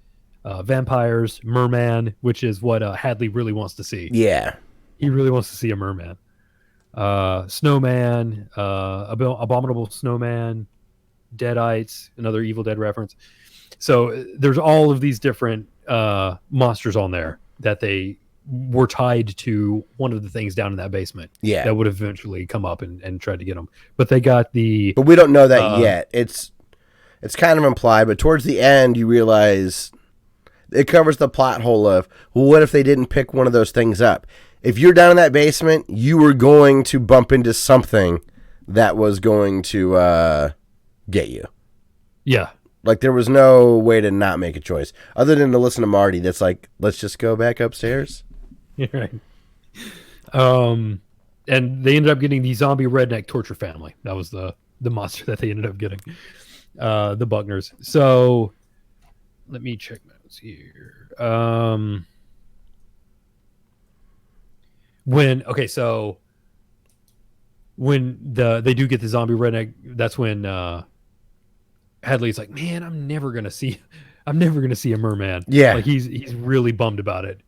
vampires, merman, which is what Hadley really wants to see. Yeah. He really wants to see a merman. Snowman, abominable snowman, deadites, another Evil Dead reference. So there's all of these different monsters on there that they were tied to one of the things down in that basement. Yeah, that would eventually come up and try to get them. But they got the. But we don't know that yet. It's kind of implied, but towards the end you realize it covers the plot hole of, well, what if they didn't pick one of those things up? If you're down in that basement, you were going to bump into something that was going to get you. Yeah. Like, there was no way to not make a choice other than to listen to Marty. That's like, let's just go back upstairs. Yeah, right. And they ended up getting the zombie redneck torture family. That was the monster that they ended up getting. The Buckners. So let me check my notes here. When they do get the zombie redneck, that's when Hadley's like, man, I'm never gonna see a merman. Yeah, like he's really bummed about it,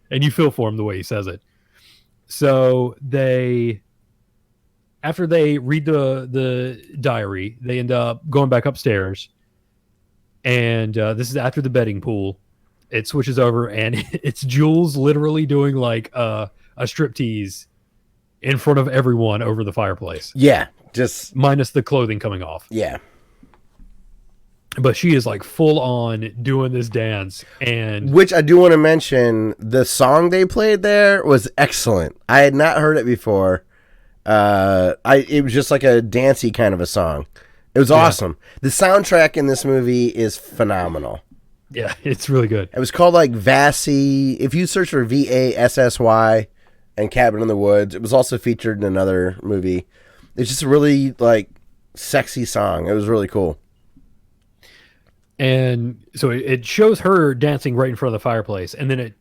and you feel for him the way he says it. So after they read the diary, they end up going back upstairs, and this is after the betting pool. It switches over, and it's Jules literally doing like a striptease in front of everyone over the fireplace. Yeah, just minus the clothing coming off. Yeah. But she is like full on doing this dance, and which I do want to mention, the song they played there was excellent. I had not heard it before. It was just like a dancey kind of a song. It was awesome. The soundtrack in this movie is phenomenal. Yeah, it's really good. It was called like Vassy. If you search for Vassy and Cabin in the Woods, it was also featured in another movie. It's just a really like sexy song. It was really cool. And so it shows her dancing right in front of the fireplace, and then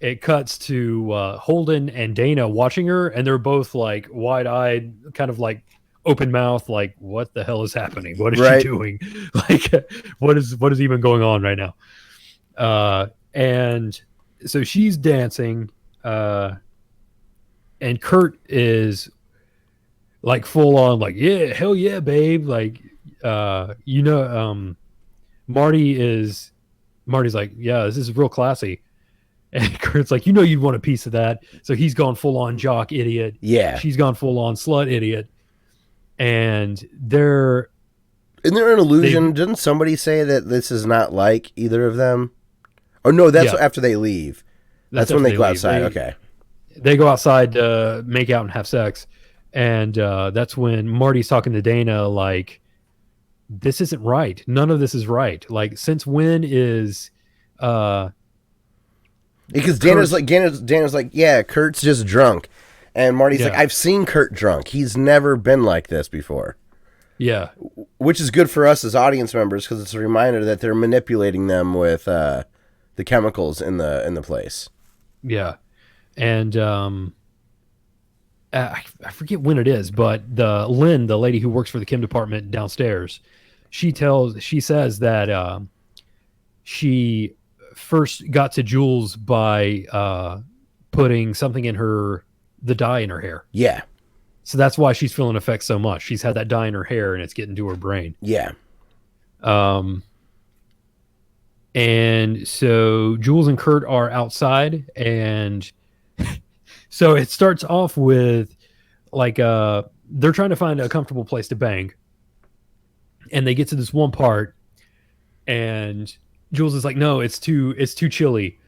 it cuts to Holden and Dana watching her, and they're both like wide-eyed, kind of like open mouth, like what the hell is happening? What is she doing? Like what is even going on right now? And so she's dancing, and Kurt is like full on, like, yeah, hell yeah, babe, like Marty's like, yeah, this is real classy. And Kurt's like, you'd want a piece of that. So he's gone full on jock idiot. Yeah. She's gone full on slut idiot. And isn't there an illusion? Didn't somebody say that this is not like either of them? Oh no, that's after they leave. That's when they go outside. Okay. They go outside to make out and have sex. And that's when Marty's talking to Dana like, this isn't right. None of this is right. Like, since when is because Dana's like, yeah, Kurt's just drunk. And Marty's like, I've seen Kurt drunk. He's never been like this before. Yeah. Which is good for us as audience members, because it's a reminder that they're manipulating them with the chemicals in the place. Yeah. And I forget when it is, but the lady who works for the chem department downstairs, she says that she first got to Jules by putting something in the dye in her hair. Yeah. So that's why she's feeling effects so much. She's had that dye in her hair and it's getting to her brain. Yeah. And so Jules and Kurt are outside, and so it starts off with like they're trying to find a comfortable place to bang. And they get to this one part, and Jules is like, no, it's too chilly.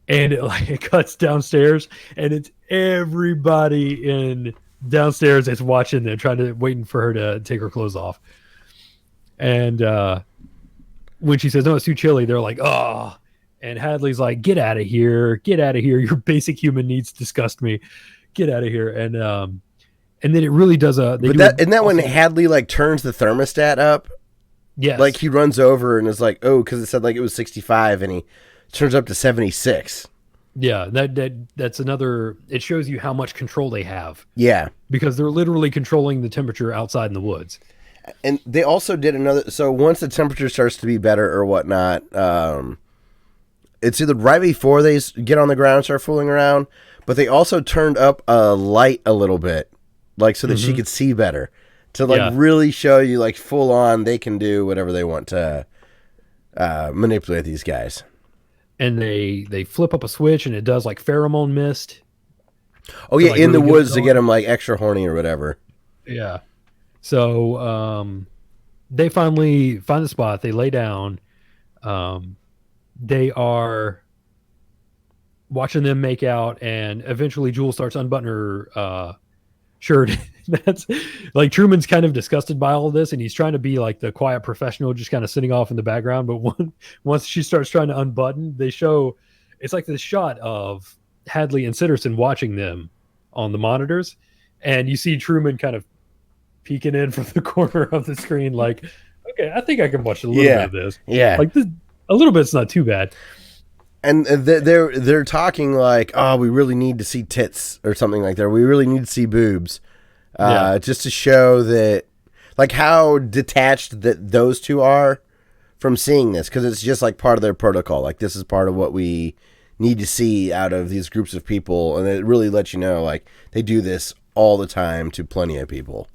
And it cuts downstairs, and it's everybody in downstairs that's watching them, waiting for her to take her clothes off. And when she says, no, it's too chilly, they're like, oh. And Hadley's like, get out of here. Your basic human needs disgust me. Get out of here. And then it really does isn't that when Hadley like turns the thermostat up? Yes. Like he runs over and is like, oh, because it said like it was 65 and he turns up to 76. Yeah, that's another. It shows you how much control they have. Yeah, because they're literally controlling the temperature outside in the woods. And they also did another. So once the temperature starts to be better or whatnot, it's either right before they get on the ground and start fooling around, but they also turned up a light a little bit, like so that she could see better, to like really show you like full on they can do whatever they want to manipulate these guys. And they flip up a switch and it does like pheromone mist. Oh yeah, like in really the woods to get them like extra horny or whatever. Yeah. So they finally find the spot. They lay down. They are watching them make out, and eventually Jules starts unbuttoning her shirt. That's like Truman's kind of disgusted by all of this, and he's trying to be like the quiet professional, just kind of sitting off in the background. But once she starts trying to unbutton, they show it's like this shot of Hadley and Sitterson watching them on the monitors, and you see Truman kind of peeking in from the corner of the screen, like, okay, I think I can watch a little bit of this. Yeah, like this, a little bit's not too bad. And they're talking like, oh, we really need to see tits or something like that. We really need to see boobs, just to show that, like, how detached that those two are from seeing this, because it's just like part of their protocol. Like, this is part of what we need to see out of these groups of people, and it really lets you know, like, they do this all the time to plenty of people.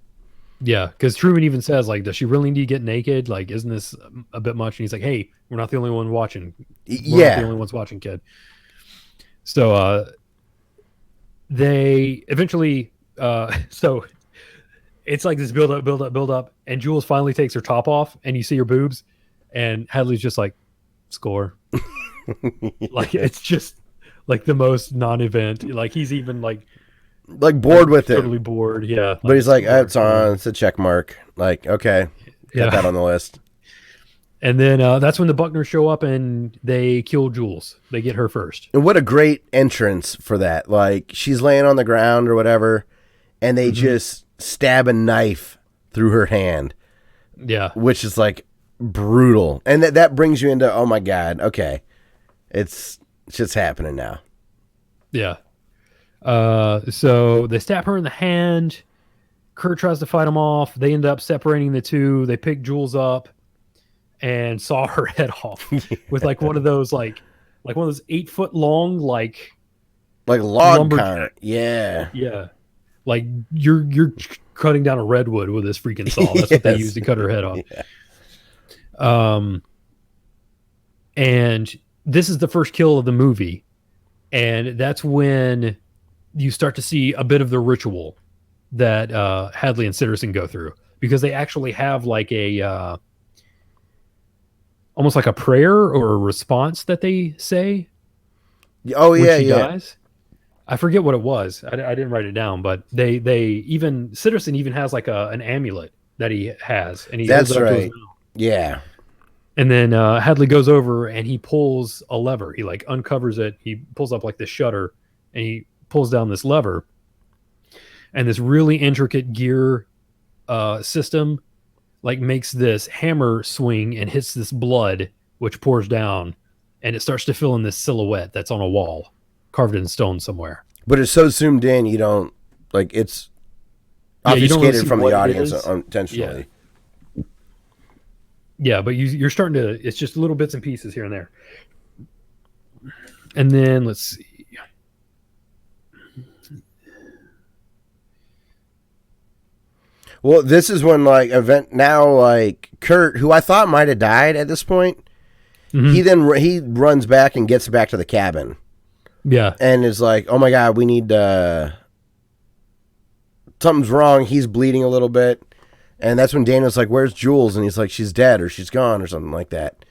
Yeah, because Truman even says, like, does she really need to get naked? Like, isn't this a bit much? And he's like, hey, we're not the only one watching. We're not the only ones watching, kid. So they eventually So it's like this build up, build up, build up, and Jules finally takes her top off, and you see her boobs, and Hadley's just like, score. Like it's just like the most non-event. Like he's even like bored with it. Totally bored. Yeah. But he's like, it's on. It's a check mark. Like, okay, got that on the list. And then that's when the Buckners show up and they kill Jules. They get her first. And what a great entrance for that. Like, she's laying on the ground or whatever, and they just stab a knife through her hand. Yeah. Which is, like, brutal. And that brings you into, oh, my God, okay. It's just happening now. Yeah. So they stab her in the hand. Kurt tries to fight them off. They end up separating the two. They pick Jules up and saw her head off with like one of those like one of those 8-foot long like log kind. Yeah. Like you're cutting down a redwood with this freaking saw. That's what they used to cut her head off. Yeah. And this is the first kill of the movie, and that's when you start to see a bit of the ritual that Hadley and Sitterson go through, because they actually have like a almost like a prayer or a response that they say. Oh yeah, when she dies. I forget what it was. I didn't write it down, but they even Sitterson even has like an amulet that he has, and he that's right. Yeah. And then Hadley goes over and he pulls a lever. He like uncovers it. He pulls up like this shutter and he pulls down this lever, and this really intricate gear system like makes this hammer swing and hits this blood, which pours down, and it starts to fill in this silhouette that's on a wall, carved in stone somewhere. But it's so zoomed in, you don't like it's obfuscated really from the audience intentionally. Yeah, but you're starting to. It's just little bits and pieces here and there. And then let's see. Well, this is when like Kurt, who I thought might have died at this point, he runs back and gets back to the cabin. Yeah, and is like, "Oh my God, we need something's wrong." He's bleeding a little bit, and that's when Dana's like, "Where's Jules?" And he's like, "She's dead, or she's gone, or something like that."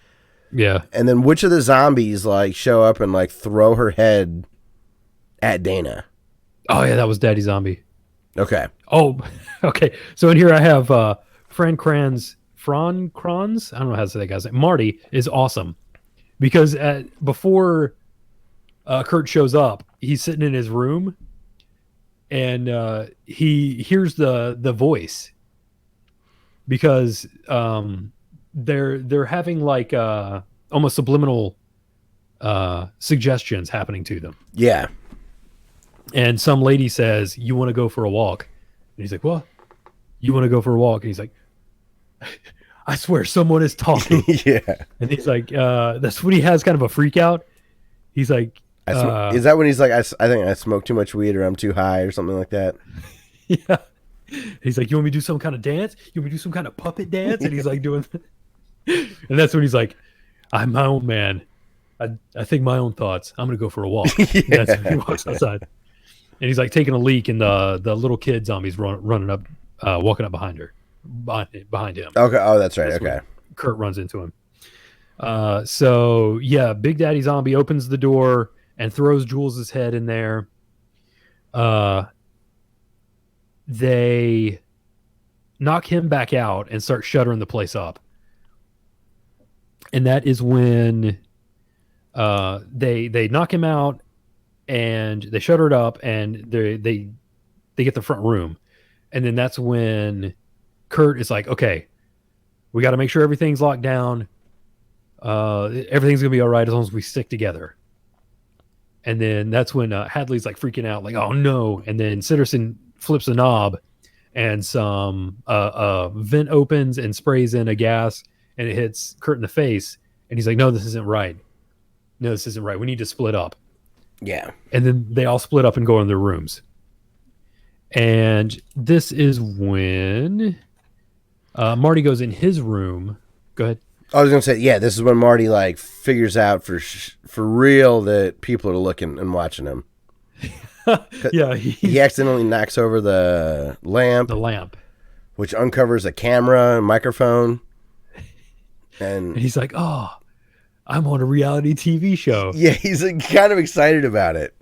Yeah. And then which of the zombies like show up and like throw her head at Dana? Oh yeah, that was Daddy Zombie. Okay. Oh, okay. So in here I have Fran Kranz. I don't know how to say that guy's name. Marty is awesome because before Kurt shows up, he's sitting in his room and he hears the voice because they're having like almost subliminal suggestions happening to them. Yeah. And some lady says, "You want to go for a walk?" And he's like, "What? You want to go for a walk?" And he's like, "I swear someone is talking." Yeah. And he's like, that's when he has kind of a freak out. He's like, is that when he's like, I think I smoked too much weed or I'm too high or something like that? Yeah. He's like, "You want me to do some kind of dance? You want me to do some kind of puppet dance?" And he's like doing, and that's when he's like, "I'm my own man. I think my own thoughts. I'm going to go for a walk." Yeah. That's when he walks outside. And he's like taking a leak, and the little kid zombies running up, walking up behind him. Okay. Oh, that's right. Okay. Kurt runs into him. So yeah, Big Daddy Zombie opens the door and throws Jules's head in there. They knock him back out and start shuttering the place up. And that is when they knock him out. And they shutter it up, and they get the front room, and then that's when Kurt is like, "Okay, we got to make sure everything's locked down. Everything's gonna be all right as long as we stick together." And then that's when Hadley's like freaking out, like, "Oh no!" And then Sitterson flips a knob, and some vent opens and sprays in a gas, and it hits Kurt in the face, and he's like, "No, this isn't right. No, this isn't right. We need to split up." Yeah. And then they all split up and go in their rooms. And this is when Marty goes in his room. Go ahead. I was going to say, yeah, this is when Marty like figures out for real that people are looking and watching him. Yeah, He accidentally knocks over the lamp, the lamp. which uncovers a camera and microphone. And And he's like, "Oh, I'm on a reality TV show. yeah, he's kind of excited about it.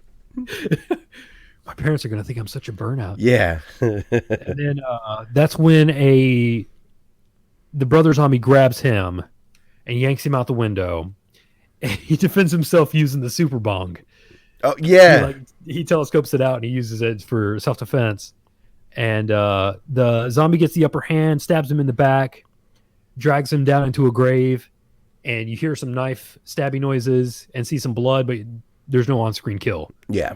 My parents are gonna think I'm such a burnout." Yeah. And then that's when the brother zombie grabs him and yanks him out the window. And he defends himself using the super bong. Oh, yeah. He telescopes it out and he uses it for self defense. And the zombie gets the upper hand, stabs him in the back, drags him down into a grave, and you hear some knife stabbing noises and see some blood, but there's no on-screen kill. Yeah.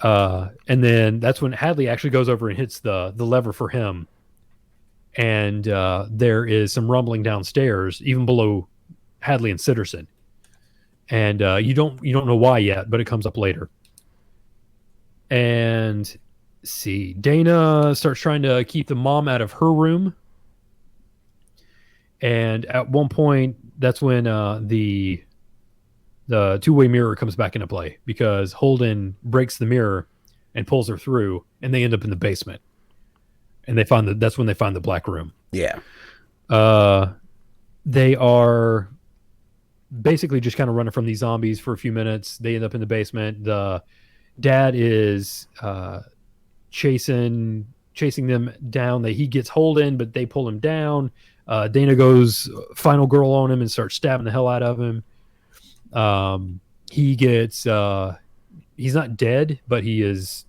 And then that's when Hadley actually goes over and hits the lever for him. And there is some rumbling downstairs, even below Hadley and Sitterson. And you don't know why yet, but it comes up later. And see, Dana starts trying to keep the mom out of her room. And at one point, that's when the two-way mirror comes back into play, because Holden breaks the mirror and pulls her through, and they end up in the basement. And that's when they find the black room. Yeah. They are basically just kind of running from these zombies for a few minutes. They end up in the basement. The dad is chasing them down. He gets Holden, but they pull him down. Dana goes final girl on him and starts stabbing the hell out of him. He gets he's not dead, but he is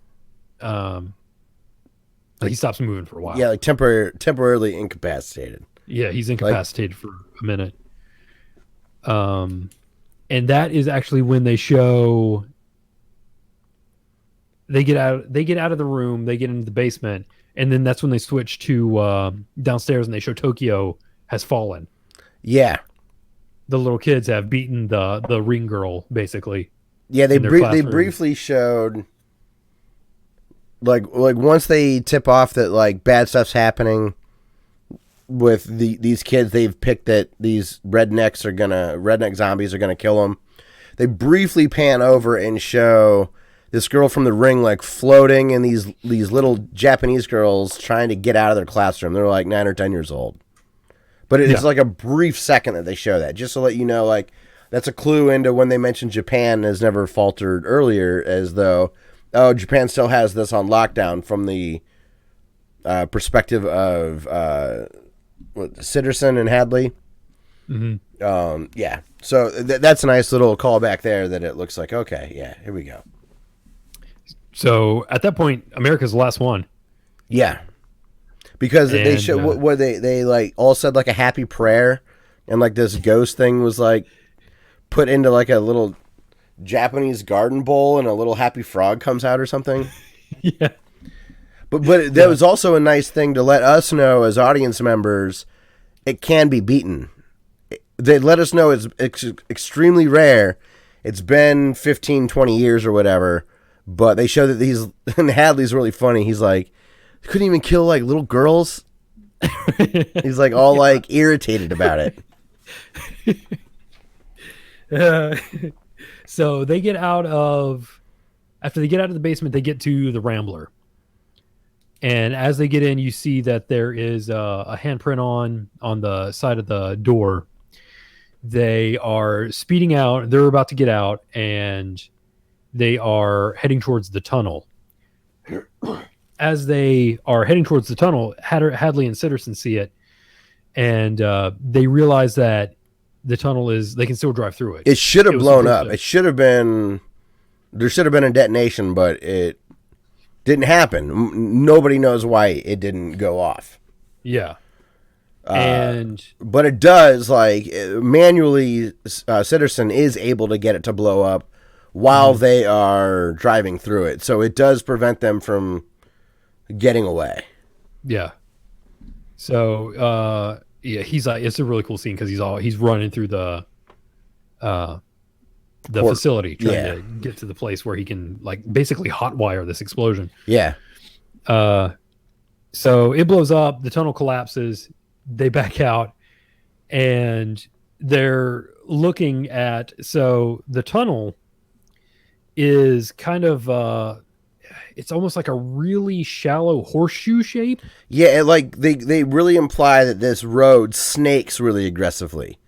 he stops moving for a while. Yeah, like temporarily incapacitated. Yeah, he's incapacitated for a minute. And that is actually when they show they get out of the room, they get into the basement, and then that's when they switch to downstairs and they show Tokyo has fallen. Yeah. The little kids have beaten the ring girl, basically. Yeah, they briefly showed like once they tip off that like bad stuff's happening with these kids, they've picked that these redneck zombies are gonna kill them. They briefly pan over and show this girl from the ring like floating, and these little Japanese girls trying to get out of their classroom. They're like 9 or 10 years old. But it's like a brief second that they show that, just to let you know, like, that's a clue into when they mentioned Japan has never faltered earlier, as though, oh, Japan still has this on lockdown from the perspective of Sitterson and Hadley. Mm-hmm. Yeah. So that's a nice little callback there that it looks like, okay, yeah, here we go. So at that point, America's the last one. Yeah. Because they show what they like all said like a happy prayer, and like this ghost thing was like put into like a little Japanese garden bowl, and a little happy frog comes out or something. Yeah. But that was also a nice thing to let us know as audience members it can be beaten. They let us know it's extremely rare. It's been 15, 20 years or whatever, but they show that these, and Hadley's really funny. He's like, couldn't even kill like little girls. He's like all like irritated about it. So they get after they get out of the basement, they get to the Rambler. And as they get in, you see that there is a handprint on the side of the door. They are speeding out. They're about to get out, and they are heading towards the tunnel. As they are heading towards the tunnel, Hadley and Sitterson see it, and they realize that the tunnel they can still drive through it. It should have blown up. There should have been a detonation, but it didn't happen. Nobody knows why it didn't go off. Yeah. But it does, like, manually, Sitterson is able to get it to blow up while they are driving through it. So it does prevent them from getting away. Yeah. So, yeah, he's like, it's a really cool scene because he's running through the facility trying to get to the place where he can like basically hotwire this explosion. Yeah. So it blows up, the tunnel collapses, they back out, and they're looking at, so the tunnel is kind of it's almost like a really shallow horseshoe shape. Yeah, like they really imply that this road snakes really aggressively.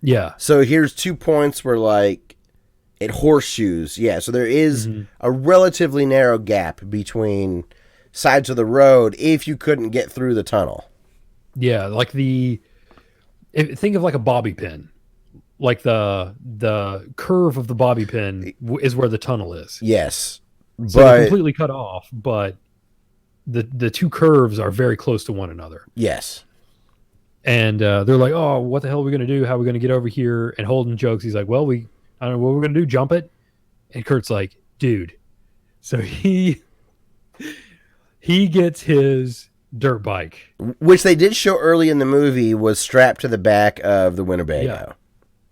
Yeah. So here's 2 points where like it horseshoes. Yeah, so there is a relatively narrow gap between sides of the road if you couldn't get through the tunnel. Yeah, like think of like a bobby pin. Like the curve of the bobby pin is where the tunnel is. Yes. So they're completely cut off, but the two curves are very close to one another. Yes. And they're like, "Oh, what the hell are we gonna do? How are we gonna get over here?" And Holden jokes, he's like, "Well, I don't know what we're gonna do. Jump it." And Kurt's like, "Dude." So he gets his dirt bike, which they did show early in the movie was strapped to the back of the Winnebago.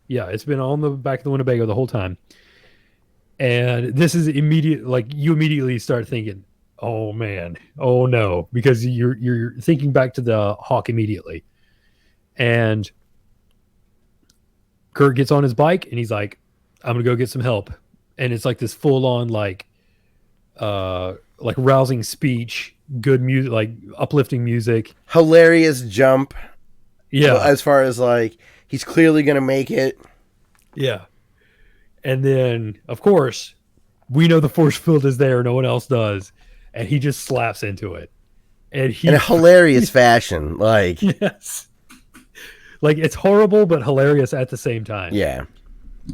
Yeah, it's been on the back of the Winnebago the whole time. And this is immediate, like you immediately start thinking, "Oh man, oh no," because you're thinking back to the Hawk immediately. And Kurt gets on his bike and he's like, "I'm gonna go get some help." And it's like this full on like rousing speech, good music, like uplifting music, hilarious jump. Yeah, as far as like he's clearly gonna make it. Yeah. And then, of course, we know the force field is there. No one else does. And he just slaps into it. And in a hilarious fashion. Like, yes. Like, it's horrible, but hilarious at the same time. Yeah.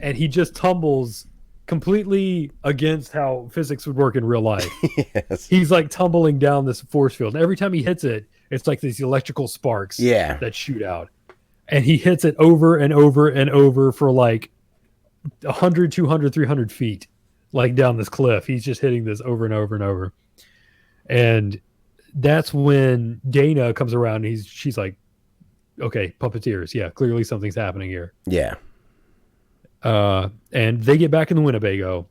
And he just tumbles completely against how physics would work in real life. Yes. He's like tumbling down this force field. And every time he hits it, it's like these electrical sparks that shoot out. And he hits it over and over and over for like 100, 200, 300 feet, like down this cliff. He's just hitting this over and over and over. And that's when Dana comes around and she's like, "Okay, puppeteers. Yeah, clearly something's happening here." Yeah. And they get back in the Winnebago.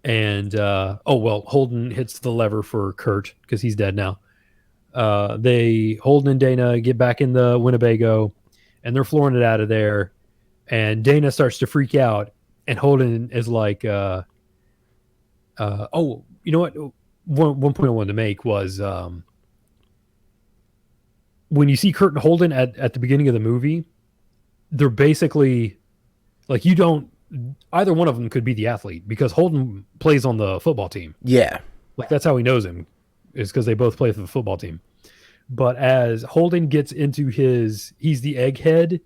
And, Holden hits the lever for Kurt because he's dead now. Holden and Dana get back in the Winnebago and they're flooring it out of there. And Dana starts to freak out, and Holden is like, you know what? One point I wanted to make was when you see Kurt and Holden at the beginning of the movie, they're basically like, either one of them could be the athlete because Holden plays on the football team. Yeah. Like that's how he knows him, is because they both play for the football team. But as Holden gets into he's the egghead.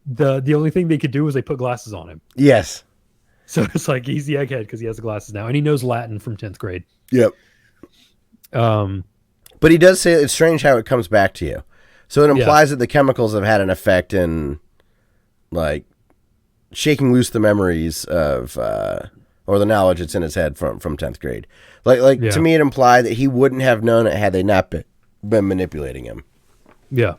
The only thing they could do was they put glasses on him. Yes. So it's like he's the egghead because he has the glasses now, and he knows Latin from 10th grade. Yep. But he does say it's strange how it comes back to you. So it implies that the chemicals have had an effect in, like, shaking loose the memories of, or the knowledge that's in his head from 10th grade. To me, it implied that he wouldn't have known it had they not been manipulating him. Yeah.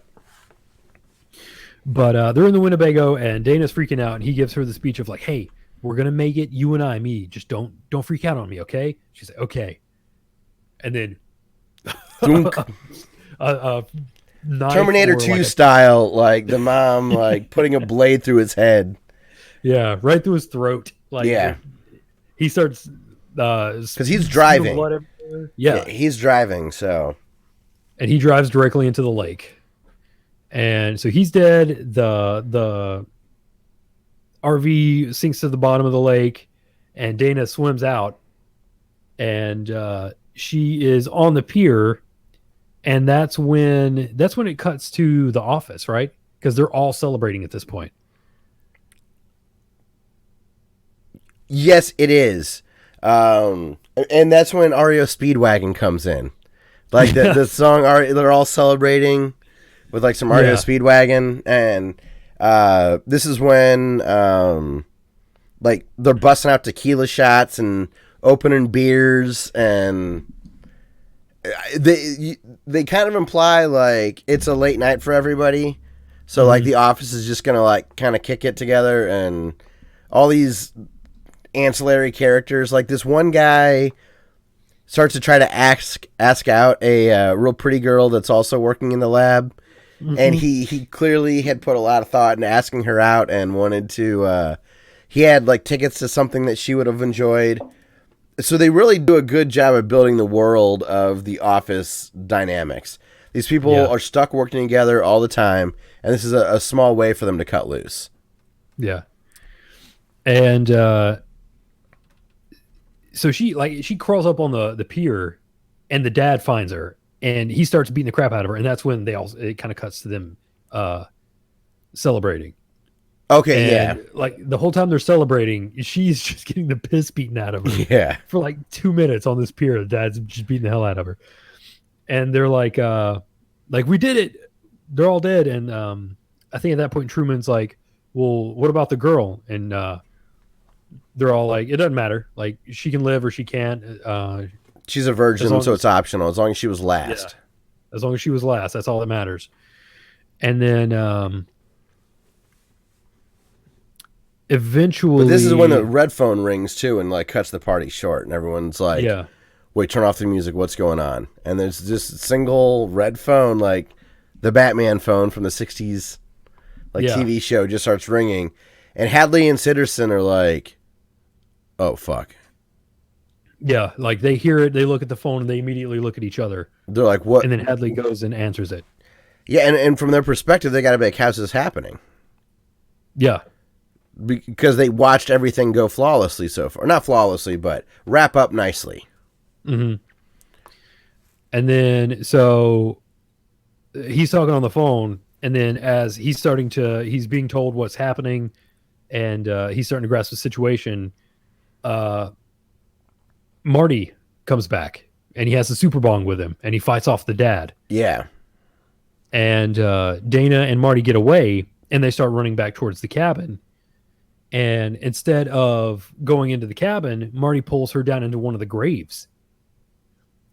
But they're in the Winnebago, and Dana's freaking out, and he gives her the speech of like, "Hey, we're gonna make it, you and I, me. Just don't freak out on me, okay?" She's like, "Okay." And then, Terminator 2 style, like the mom like putting a blade through his head. Yeah, right through his throat. Like, he starts because he's driving. Yeah, he's driving. So, and he drives directly into the lake. And so he's dead. The RV sinks to the bottom of the lake, and Dana swims out, and she is on the pier, and that's when it cuts to the office, right? Because they're all celebrating at this point. Yes, it is, and that's when REO Speedwagon comes in, like the song. They're all celebrating with like some REO Speedwagon, and this is when like they're busting out tequila shots and opening beers, and they kind of imply like it's a late night for everybody, so like the office is just gonna like kind of kick it together, and all these ancillary characters, like this one guy starts to try to ask out a real pretty girl that's also working in the lab. And he clearly had put a lot of thought into asking her out and wanted to, he had like tickets to something that she would have enjoyed. So they really do a good job of building the world of the office dynamics. These people are stuck working together all the time, and this is a small way for them to cut loose. Yeah. And so she crawls up on the pier, and the dad finds her, and he starts beating the crap out of her, and that's when it kind of cuts to them celebrating. Okay, and, like the whole time they're celebrating, she's just getting the piss beaten out of her. Yeah. For like 2 minutes on this pier, the dad's just beating the hell out of her. And they're like we did it. They're all dead. And I think at that point Truman's like, well, what about the girl? And they're all like, it doesn't matter. Like she can live or she can't. She's a virgin, so it's optional as long as she was last. Yeah, as long as she was last, that's all that matters. And then eventually, but this is when the red phone rings too, and like cuts the party short, and everyone's like, wait, turn off the music, what's going on? And there's this single red phone, like the Batman phone from the 60s TV show, just starts ringing, and Hadley and Sitterson are like, oh fuck. Yeah, like they hear it, they look at the phone, and they immediately look at each other. They're like, what? And then Hadley goes and answers it. Yeah, and from their perspective, they got to be like, how's this happening? Yeah. Because they watched everything go flawlessly so far. Not flawlessly, but wrap up nicely. Mm-hmm. And then, so he's talking on the phone, and then as he's being told what's happening, and he's starting to grasp the situation, Marty comes back, and he has the super bong with him, and he fights off the dad. Yeah. And Dana and Marty get away, and they start running back towards the cabin. And instead of going into the cabin, Marty pulls her down into one of the graves.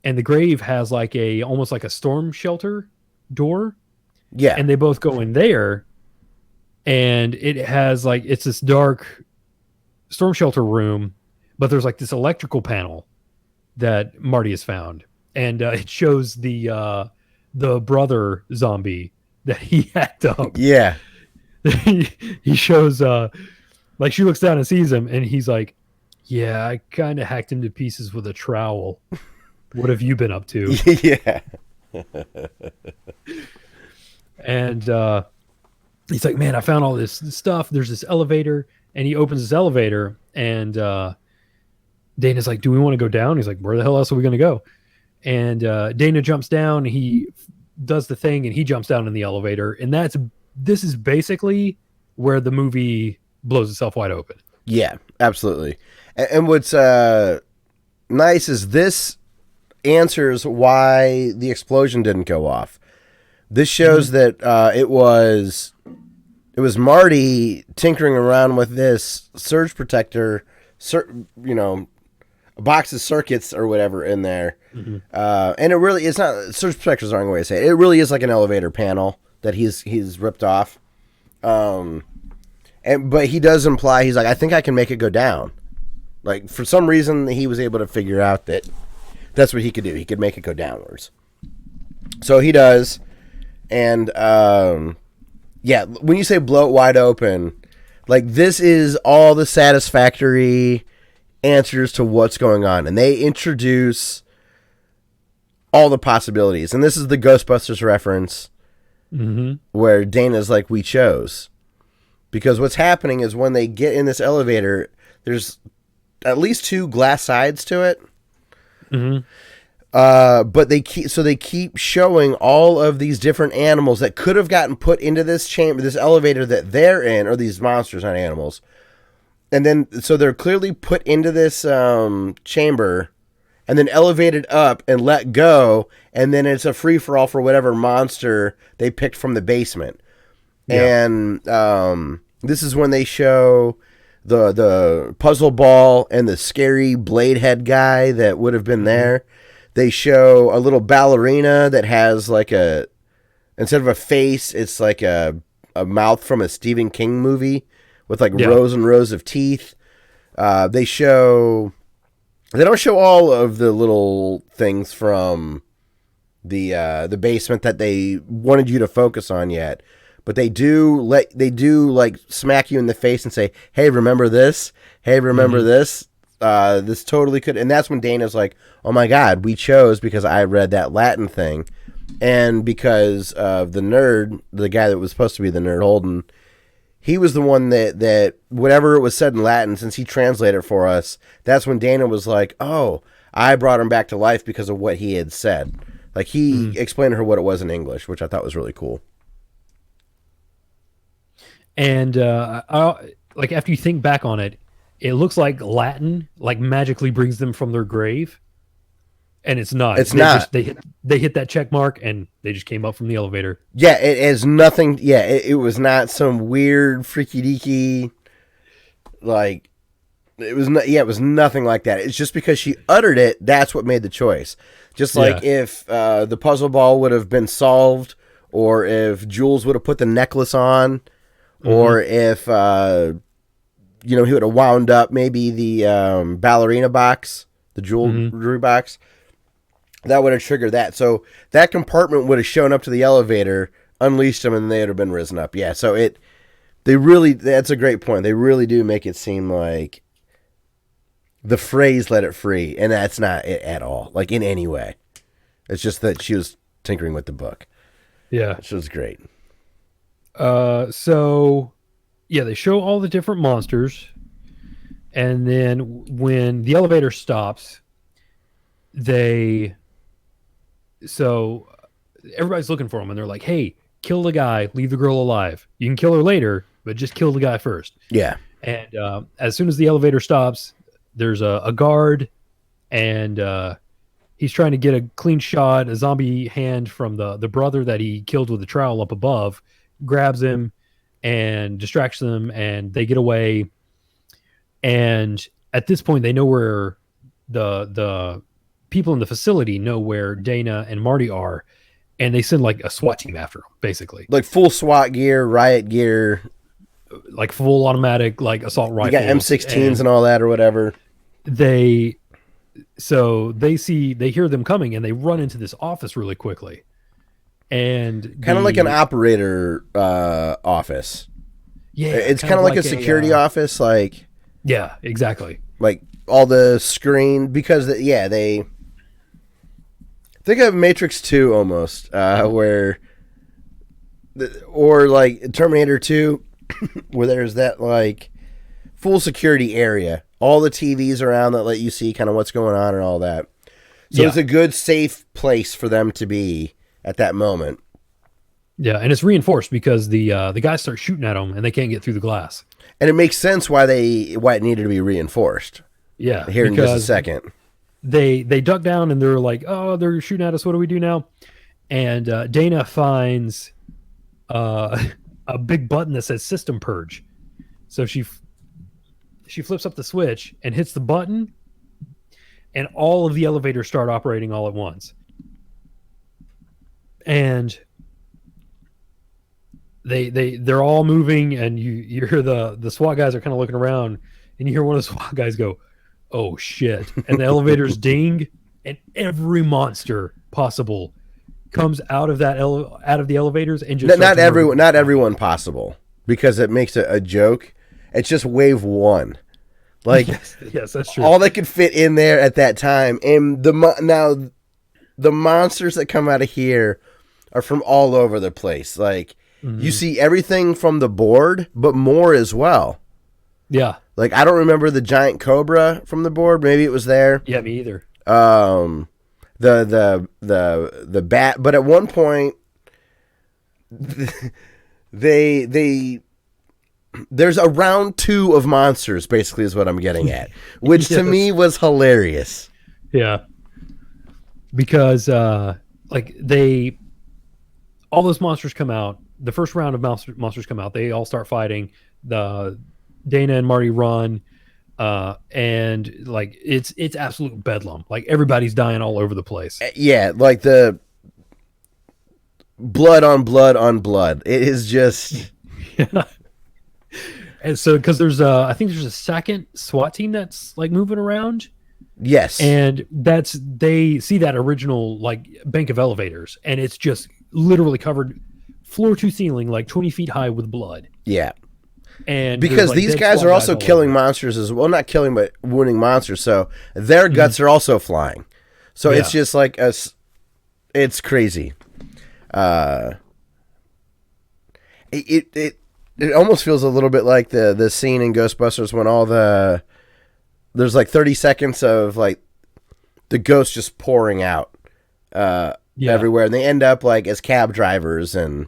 And the grave has like almost like a storm shelter door. Yeah. And they both go in there, and it has like, it's this dark storm shelter room, but there's like this electrical panel that Marty has found. And it shows the brother zombie that he hacked up. Yeah. He shows, like she looks down and sees him, and he's like, yeah, I kind of hacked him to pieces with a trowel. What have you been up to? Yeah. And he's like, man, I found all this stuff. There's this elevator, and he opens this elevator, and Dana's like, do we want to go down? He's like, where the hell else are we going to go? And Dana jumps down, he does the thing, and he jumps down in the elevator. And this is basically where the movie blows itself wide open. Yeah, absolutely. And what's nice is this answers why the explosion didn't go off. This shows that it was Marty tinkering around with this surge protector, a box of circuits or whatever in there. Mm-hmm. And it really, it's not, surge protectors aren't the wrong way to say it. It really is like an elevator panel that he's ripped off. But he does imply, he's like, I think I can make it go down. Like, for some reason, he was able to figure out that that's what he could do. He could make it go downwards. So he does. And, when you say blow it wide open, like, this is all the satisfactory answers to what's going on. And they introduce all the possibilities. And this is the Ghostbusters reference where Dana's like, we chose. Because what's happening is when they get in this elevator, there's at least 2 glass sides to it. Mm-hmm. But they keep showing all of these different animals that could have gotten put into this chamber, this elevator that they're in, or these monsters, not animals. And then, so they're clearly put into this chamber, and then elevated up and let go, and then it's a free-for-all for whatever monster they picked from the basement. Yeah. And this is when they show the puzzle ball and the scary blade head guy that would have been there. They show a little ballerina that has like instead of a face, it's like a mouth from a Stephen King movie with like rows and rows of teeth. They don't show all of the little things from the basement that they wanted you to focus on yet. but they do like smack you in the face and say, "Hey, remember this? Hey, remember this? This totally could." And that's when Dana's like, "Oh my God, we chose because I read that Latin thing, and because of the nerd, the guy that was supposed to be the nerd, Holden." He was the one that whatever it was said in Latin, since he translated it for us, that's when Dana was like, "Oh, I brought him back to life because of what he had said." Like, he explained to her what it was in English, which I thought was really cool. And like, after you think back on it, it looks like Latin like magically brings them from their grave. And it's not. It's not. They hit that check mark and they just came up from the elevator. Yeah, it is nothing. Yeah, it was not some weird freaky deaky. Like, it was not. Yeah, it was nothing like that. It's just because she uttered it. That's what made the choice. Just like if the puzzle ball would have been solved, or if Jules would have put the necklace on, or if he would have wound up maybe the ballerina box, the jewelry box. That would have triggered that. So that compartment would have shown up to the elevator, unleashed them, and they would have been risen up. Yeah, so that's a great point. They really do make it seem like the phrase "let it free," and that's not it at all, like in any way. It's just that she was tinkering with the book. Yeah. Which was great. So, yeah, they show all the different monsters, and then when the elevator stops, so everybody's looking for him, and they're like, "Hey, kill the guy, leave the girl alive. You can kill her later, but just kill the guy first." Yeah. And as soon as the elevator stops, there's a guard, and he's trying to get a clean shot. A zombie hand from the brother that he killed with the trowel up above grabs him and distracts them, and they get away. And at this point, they know where the people in the facility know where Dana and Marty are, and they send like a SWAT team after them, basically. Like full SWAT gear, riot gear, like full automatic, like assault rifles. You got M16s and all that or whatever. They hear them coming, and they run into this office really quickly. And kind of like an operator office. Yeah. It's kind of like a security office. Like, yeah, exactly. Like all the screen, because they think of Matrix 2 almost, or like Terminator 2, where there's that like full security area, all the TVs around that let you see kind of what's going on and all that. So it's a good, safe place for them to be at that moment. Yeah, and it's reinforced because the guys start shooting at them and they can't get through the glass. And it makes sense why it needed to be reinforced. Yeah, here in just a second. They duck down and they're like, "Oh, they're shooting at us. What do we do now?" And Dana finds a big button that says "System Purge." So she flips up the switch and hits the button, and all of the elevators start operating all at once. And they're all moving, and you hear the SWAT guys are kind of looking around, and you hear one of the SWAT guys go, "Oh shit!" And the elevators ding, and every monster possible comes out of the elevators, and just not everyone possible, because it makes it a joke. It's just wave one. Like, yes, that's true. All that could fit in there at that time, and the monsters that come out of here are from all over the place. Like, you see everything from the board, but more as well. Yeah. Like, I don't remember the giant cobra from the board. Maybe it was there. Yeah, me either. The bat, but at one point, there's a round 2 of monsters, basically, is what I'm getting at, which to me was hilarious. Yeah. Because, all those monsters come out. The first round of monsters come out. They all start fighting. Dana and Marty run, and like it's absolute bedlam. Like, everybody's dying all over the place. Yeah, like the blood on blood on blood. It is just. Yeah. And so, because I think there's a second SWAT team that's like moving around. Yes. And they see that original like bank of elevators, and it's just literally covered floor to ceiling, like 20 feet high with blood. Yeah. And because like these guys are also killing monsters as well. Not killing, but wounding monsters. So their guts are also flying. So it's just like it's crazy. It almost feels a little bit like the scene in Ghostbusters when there's like 30 seconds of like the ghosts just pouring out everywhere, and they end up like as cab drivers and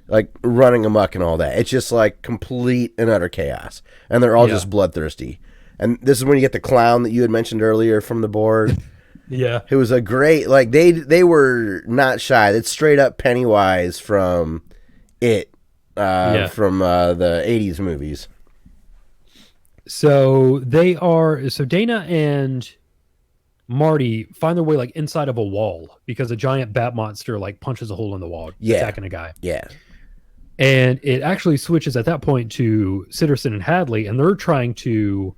like running amok and all that. It's just like complete and utter chaos, and they're all just bloodthirsty. And this is when you get the clown that you had mentioned earlier from the board. Yeah, it was a great, like they were not shy. It's straight up Pennywise from It, from the 80s movies. So Dana and Marty find their way like inside of a wall because a giant bat monster like punches a hole in the wall, attacking a guy. Yeah. And it actually switches at that point to Sitterson and Hadley, and they're trying to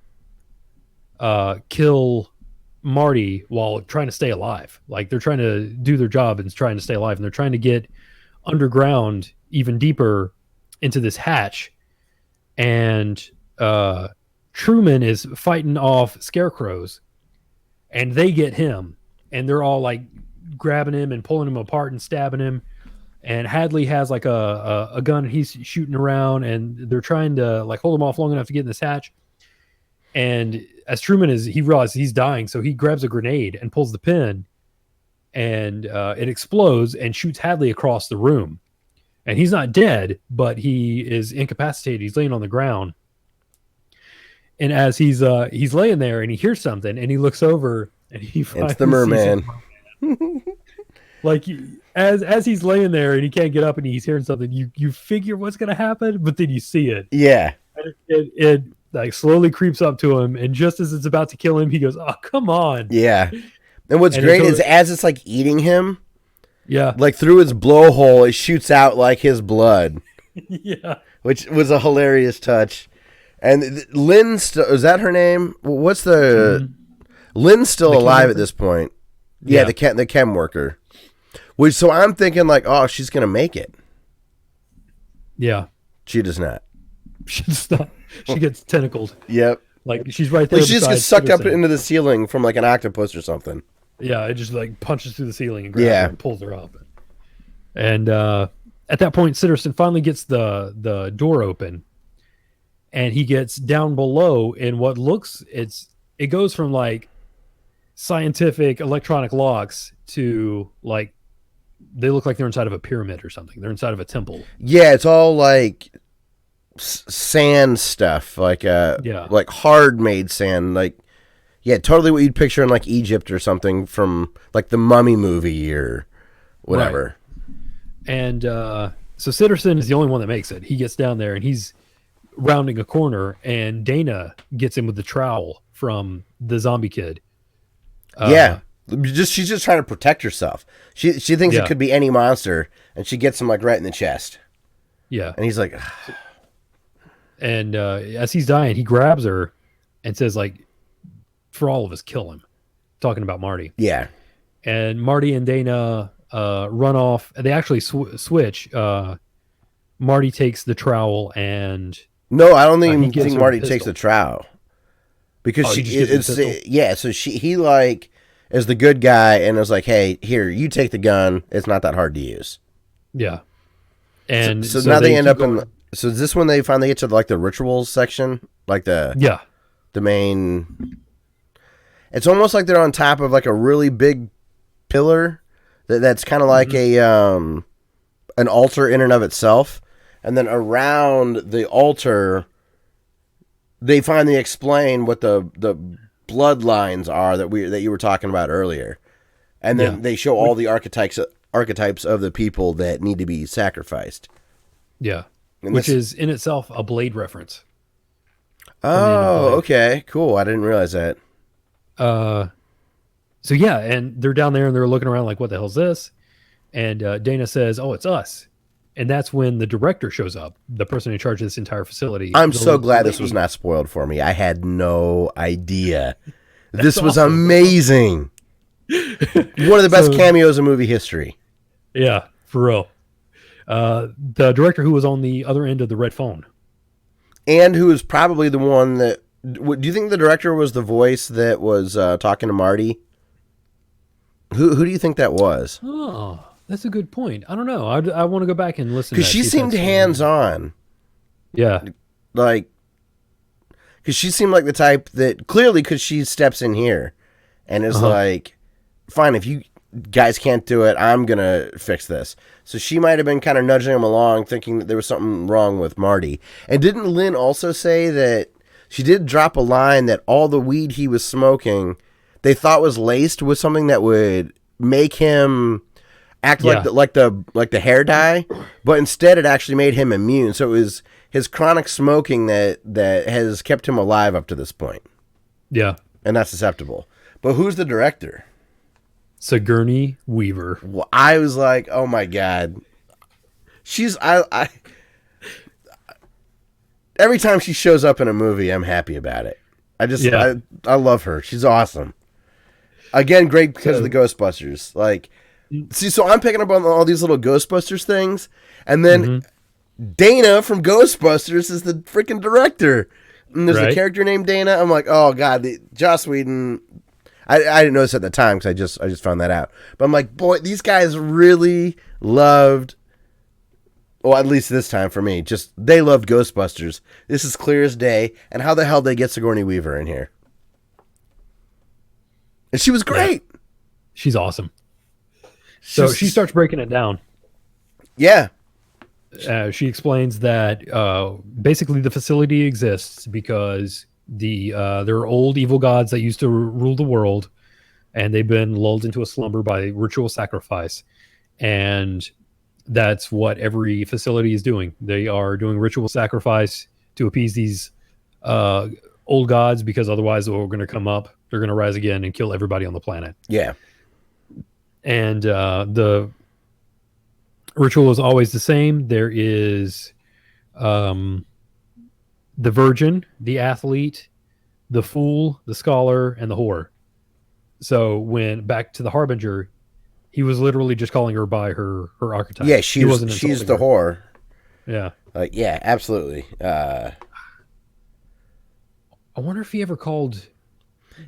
kill Marty while trying to stay alive. Like they're trying to do their job and trying to stay alive, and they're trying to get underground even deeper into this hatch. And Truman is fighting off scarecrows, and they get him, and they're all like grabbing him and pulling him apart and stabbing him. And Hadley has like a gun, and he's shooting around, and they're trying to like hold him off long enough to get in this hatch. And as Truman he realizes he's dying, so he grabs a grenade and pulls the pin, and it explodes and shoots Hadley across the room. And he's not dead, but he is incapacitated. He's laying on the ground. And as he's laying there, and he hears something, and he looks over, and it's the merman. Like as he's laying there and he can't get up and he's hearing something, you figure what's gonna happen, but then you see it. Yeah. And it like slowly creeps up to him, and just as it's about to kill him, he goes, "Oh, come on!" Yeah. And what's great is as it's like eating him, like through his blowhole, it shoots out like his blood. Yeah. Which was a hilarious touch. And Lynn, is that her name? What's the Lynn's still alive at this point. Yeah, the chem worker. So I'm thinking like, oh, she's gonna make it. Yeah, she does not. She does not. She gets tentacled. Yep. Like she's right there. Like she just gets sucked up into the ceiling from like an octopus or something. Yeah, it just like punches through the ceiling and grabs her and pulls her up. And at that point, Sitterson finally gets the door open, and he gets down below in what it goes from like scientific electronic locks to like they look like they're inside of a pyramid or something. They're inside of a temple. Yeah, it's all like sand stuff, like like hard made sand, like totally what you'd picture in like Egypt or something from like the Mummy movie or whatever. Right. And so Sitterson is the only one that makes it. He gets down there and he's rounding a corner, and Dana gets him with the trowel from the zombie kid. She's just trying to protect herself. She thinks it could be any monster, and she gets him like right in the chest. Yeah, and he's like, and as he's dying, he grabs her and says, like, for all of us, kill him. Talking about Marty. Yeah, and Marty and Dana run off. They actually switch. Marty takes the trowel, and no, I don't even think Marty takes the trowel. Because so he like is the good guy and was like, hey, here, you take the gun. It's not that hard to use. Yeah. And so now they end up so is this when they finally get to like the rituals section? Like the main, it's almost like they're on top of like a really big pillar that's kind of like an altar in and of itself. And then around the altar, they finally explain what the bloodlines are that you were talking about earlier, and then they show all the archetypes of the people that need to be sacrificed. Yeah, which is in itself a Blade reference. Oh, okay, cool. I didn't realize that. So yeah, and they're down there and they're looking around like, what the hell's this? And Dana says, "Oh, it's us." And that's when the director shows up, the person in charge of this entire facility. I'm so glad this was not spoiled for me. I had no idea. This was amazing. One of the best cameos in movie history. Yeah, for real. The director who was on the other end of the red phone. And who is probably the one that... Do you think the director was the voice that was talking to Marty? Who do you think that was? Oh, that's a good point. I don't know. I want to go back and listen. Because she seemed hands-on. Yeah. Like... Because she seemed like the type that... Clearly, because she steps in here and is like, fine, if you guys can't do it, I'm going to fix this. So she might have been kind of nudging him along, thinking that there was something wrong with Marty. And didn't Lynn also say that she did drop a line that all the weed he was smoking, they thought was laced with something that would make him act like the hair dye, but instead it actually made him immune. So it was his chronic smoking that has kept him alive up to this point. Yeah. And that's acceptable. But who's the director? Sigourney Weaver. Well, I was like, oh my God. I every time she shows up in a movie, I'm happy about it. I love her. She's awesome. Again, great because of the Ghostbusters. Like, see, so I'm picking up on all these little Ghostbusters things, and then Dana from Ghostbusters is the freaking director. And there's a character named Dana. I'm like, oh God, Joss Whedon. I didn't notice at the time because I just found that out. But I'm like, boy, these guys really loved. Well, at least this time for me, they loved Ghostbusters. This is clear as day. And how the hell did they get Sigourney Weaver in here? And she was great. Yeah. She's awesome. So she starts breaking it down. Yeah. She explains that basically the facility exists because there are old evil gods that used to rule the world, and they've been lulled into a slumber by ritual sacrifice. And that's what every facility is doing. They are doing ritual sacrifice to appease these old gods, because otherwise they're going to come up, they're going to rise again and kill everybody on the planet. Yeah. And the ritual is always the same. There is the virgin, the athlete, the fool, the scholar, and the whore. So when back to the Harbinger, he was literally just calling her by her archetype. Yeah, she's the whore. Yeah. Yeah, absolutely. I wonder if he ever called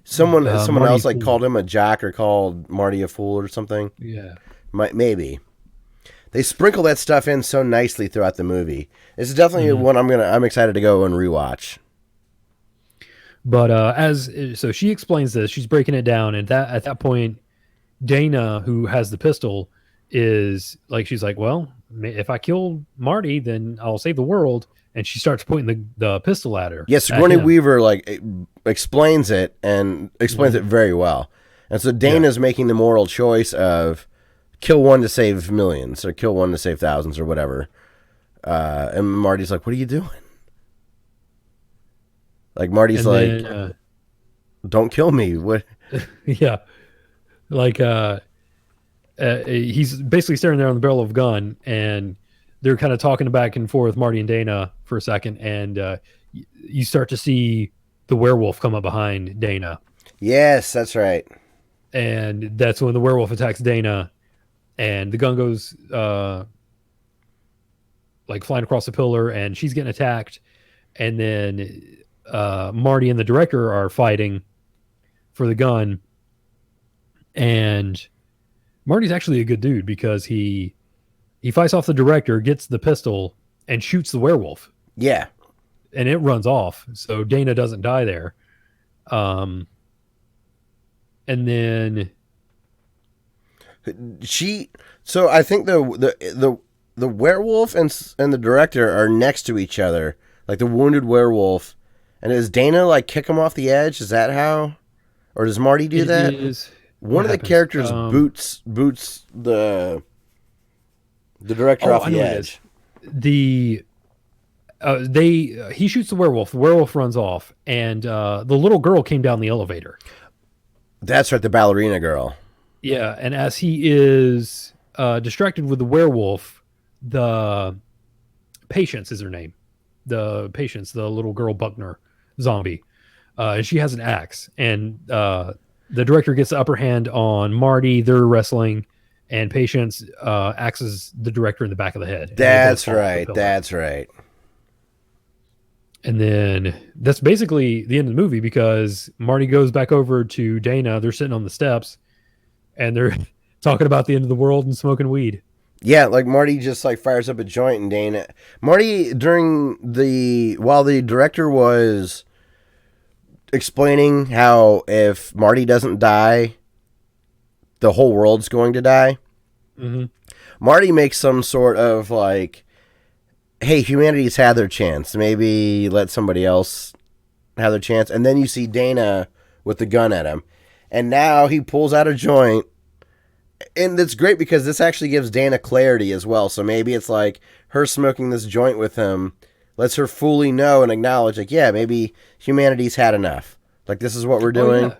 someone else like fool. Called him a jock or called Marty a fool or something. Yeah. Maybe. They sprinkle that stuff in so nicely throughout the movie. This is definitely one I'm excited to go and rewatch. But so she explains this, she's breaking it down, and at that point, Dana, who has the pistol, is like, she's like, well, if I kill Marty, then I'll save the world. And she starts pointing the pistol at her. Yes, Sigourney Weaver explains it and explains it very well. And so Dana's making the moral choice of kill one to save millions, or kill one to save thousands, or whatever. And Marty's like, what are you doing? Like, Marty's don't kill me. What? Yeah. Like, he's basically staring there on the barrel of a gun, and they're kind of talking back and forth, Marty and Dana, for a second, and you start to see the werewolf come up behind Dana. Yes, that's right. And that's when the werewolf attacks Dana, and the gun goes like flying across the pillar, and she's getting attacked. And then Marty and the director are fighting for the gun. And Marty's actually a good dude, because he fights off the director, gets the pistol, and shoots the werewolf. Yeah. And it runs off. So Dana doesn't die there. And then so I think the werewolf and the director are next to each other, like the wounded werewolf. And does Dana like kick him off the edge? Is that how? Or does Marty do that? One of the characters boots the director off the edge. He shoots the werewolf. The werewolf runs off, and the little girl came down the elevator. That's right, the ballerina girl. Yeah, and as he is distracted with the werewolf, the Patience is her name. The Patience, the little girl Buckner zombie, and she has an axe, and the director gets the upper hand on Marty. They're wrestling, and Patience axes the director in the back of the head. That's right. That's right. And then that's basically the end of the movie, because Marty goes back over to Dana. They're sitting on the steps, and they're talking about the end of the world and smoking weed. Yeah, like Marty just like fires up a joint, and Dana, Marty, while the director was explaining how if Marty doesn't die, the whole world's going to die. Mm-hmm. Marty makes some sort of like, hey, humanity's had their chance. Maybe let somebody else have their chance. And then you see Dana with the gun at him. And now he pulls out a joint. And it's great because this actually gives Dana clarity as well. So maybe it's like her smoking this joint with him lets her fully know and acknowledge, like, yeah, maybe humanity's had enough. Like, this is what we're doing. Oh,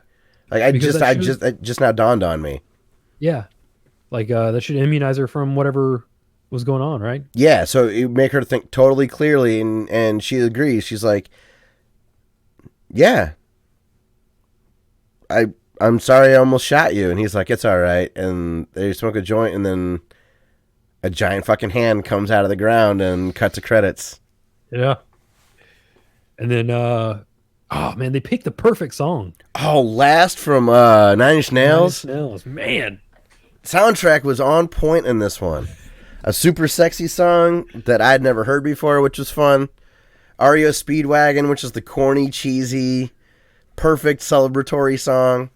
yeah. Like, it just now dawned on me. Yeah. Like, that should immunize her from whatever was going on, right? Yeah, so it make her think totally clearly, and she agrees. She's like, yeah, I'm sorry I almost shot you. And he's like, it's all right. And they smoke a joint, and then a giant fucking hand comes out of the ground and cut to credits. Yeah. And then, oh man, they picked the perfect song. Oh, Last from Nine Inch Nails. Nine Inch Nails, man. Soundtrack was on point in this one. A super sexy song that I'd never heard before, which was fun. REO Speedwagon, which is the corny, cheesy, perfect celebratory song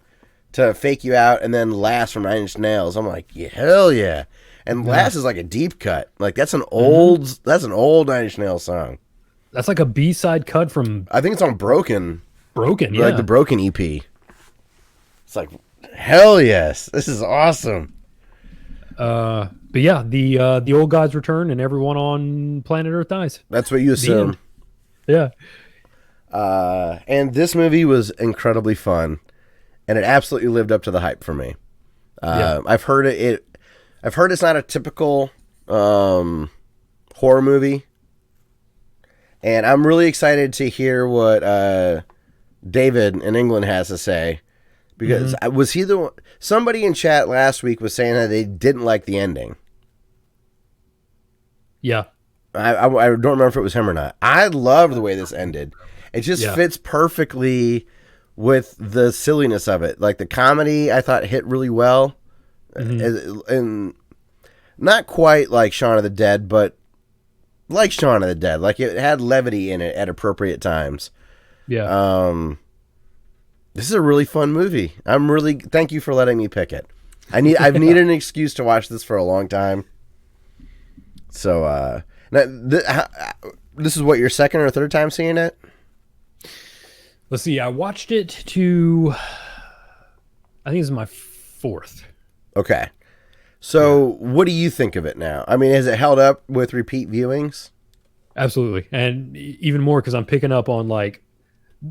to fake you out. And then Last from Nine Inch Nails. I'm like, yeah, hell yeah. And Last is like a deep cut. Like that's an old Nine Inch Nails song. That's like a B-side cut from... I think it's on Broken. Broken, yeah. Like the Broken EP. It's like, hell yes. This is awesome. But yeah, the old gods return and everyone on planet Earth dies. That's what you assume. Yeah. And this movie was incredibly fun, and it absolutely lived up to the hype for me. I've heard I've heard it's not a typical horror movie, and I'm really excited to hear what David in England has to say. Because was he the one? Somebody in chat last week was saying that they didn't like the ending. Yeah. I don't remember if it was him or not. I loved the way this ended. It just fits perfectly with the silliness of it. Like the comedy, I thought hit really well. And not quite like Shaun of the Dead, but like Shaun of the Dead. Like it had levity in it at appropriate times. Yeah. This is a really fun movie. Thank you for letting me pick it. I've needed an excuse to watch this for a long time. So, this is what, your second or third time seeing it? Let's see. I watched it to, I think it's my fourth. Okay. So what do you think of it now? I mean, has it held up with repeat viewings? Absolutely. And even more because I'm picking up on like,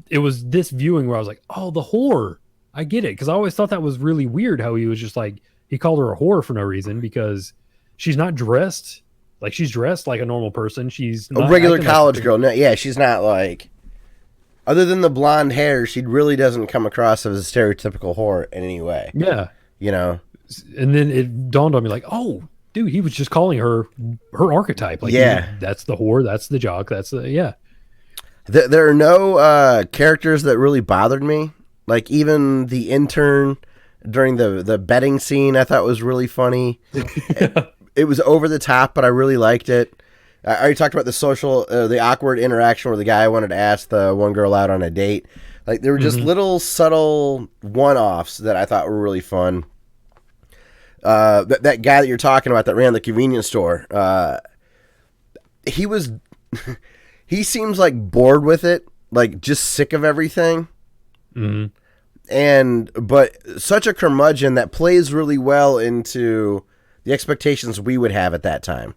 it was this viewing where I was like, oh, the whore. I get it. Because I always thought that was really weird how he was just like, he called her a whore for no reason because she's not dressed. Like she's dressed like a normal person. She's not a regular college girl. No, yeah, she's not like, other than the blonde hair, she really doesn't come across as a stereotypical whore in any way. Yeah. You know? And then it dawned on me like, oh, dude, he was just calling her archetype. Like, that's the whore. That's the jock. That's the, yeah. There are no characters that really bothered me. Like even the intern during the betting scene, I thought was really funny. It was over the top, but I really liked it. I already talked about the awkward interaction where the guy wanted to ask the one girl out on a date. Like there were just little subtle one-offs that I thought were really fun. That guy that you're talking about that ran the convenience store, he seems like bored with it, like just sick of everything. But such a curmudgeon that plays really well into the expectations we would have at that time.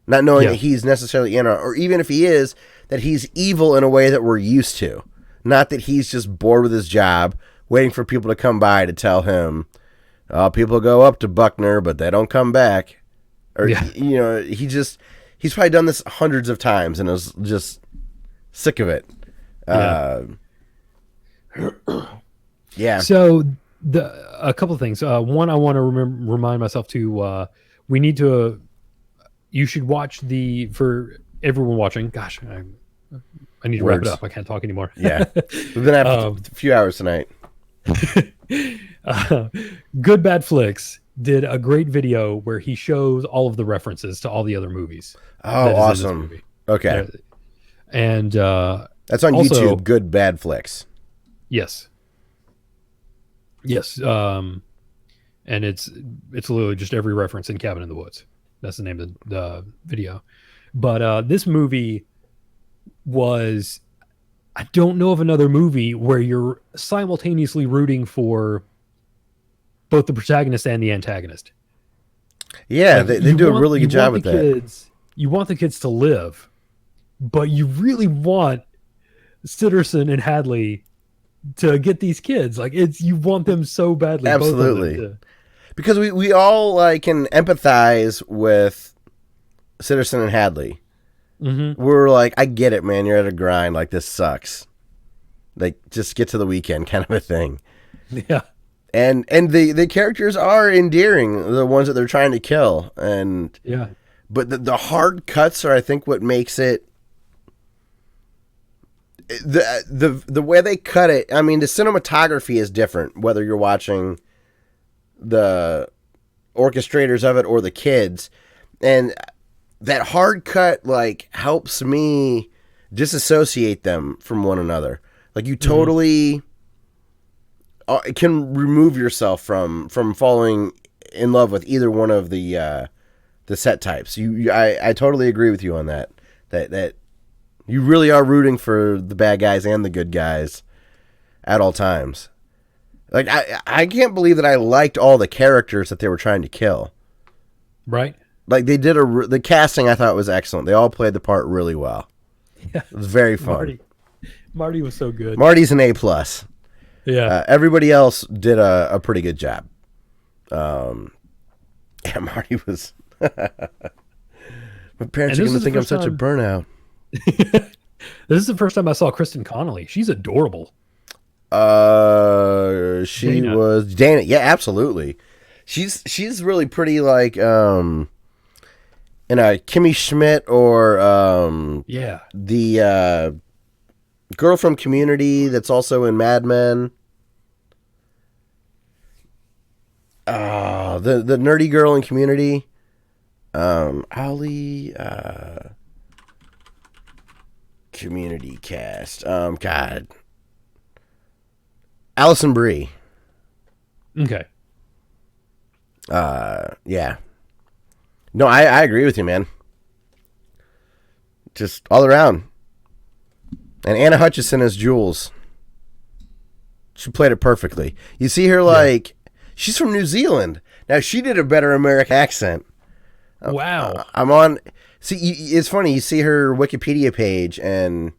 Not knowing that he's necessarily in or even if he is, that he's evil in a way that we're used to. Not that he's just bored with his job, waiting for people to come by to tell him, oh, people go up to Buckner, but they don't come back. Or, you know, he's probably done this hundreds of times and is just sick of it. Yeah. So A couple of things. One, I want to remind myself to. We need to. You should watch for everyone watching. Gosh, I need to wrap it Words. up. I can't talk anymore. Yeah. We've been at a few hours tonight. Good Bad Flicks did a great video where he shows all of the references to all the other movies. Oh, awesome. Okay. And that's on also, YouTube, Good Bad Flicks. Yes. Yes. And it's literally just every reference in Cabin in the Woods. That's the name of the video. But this movie was, I don't know of another movie where you're simultaneously rooting for both the protagonist and the antagonist. Yeah, like, they do a really good job with that. You want the kids to live, but you really want Sitterson and Hadley to get these kids. Like, you want them so badly. Absolutely. Because we all like can empathize with Sitterson and Hadley. Mm-hmm. We're like, I get it, man. You're at a grind. Like, this sucks. Like, just get to the weekend kind of a thing. Yeah. And the characters are endearing, the ones that they're trying to kill. And yeah. But the hard cuts are, I think, what makes it the way they cut it. I mean, the cinematography is different, whether you're watching the orchestrators of it or the kids. And that hard cut, like, helps me disassociate them from one another. Like, you totally can remove yourself from falling in love with either one of the set types. I totally agree with you on that. That you really are rooting for the bad guys and the good guys at all times. Like, I can't believe that I liked all the characters that they were trying to kill. Right. Like, they did the casting, I thought, was excellent. They all played the part really well. Yeah. It was very fun. Marty was so good. Marty's an A+. Yeah. Everybody else did a pretty good job. Yeah, Marty was... My parents are going to think I'm such a burnout. This is the first time I saw Kristen Connolly. She's adorable. She was Dana. Yeah, absolutely. She's really pretty, like in a Kimmy Schmidt or the girl from Community that's also in Mad Men. The nerdy girl in Community. Ali. Community cast. God. Allison Brie. Okay. Yeah. No, I agree with you, man. Just all around. And Anna Hutchison as Jules. She played it perfectly. You see her like, she's from New Zealand. Now, she did a better American accent. Wow. I'm on... See, it's funny. You see her Wikipedia page, and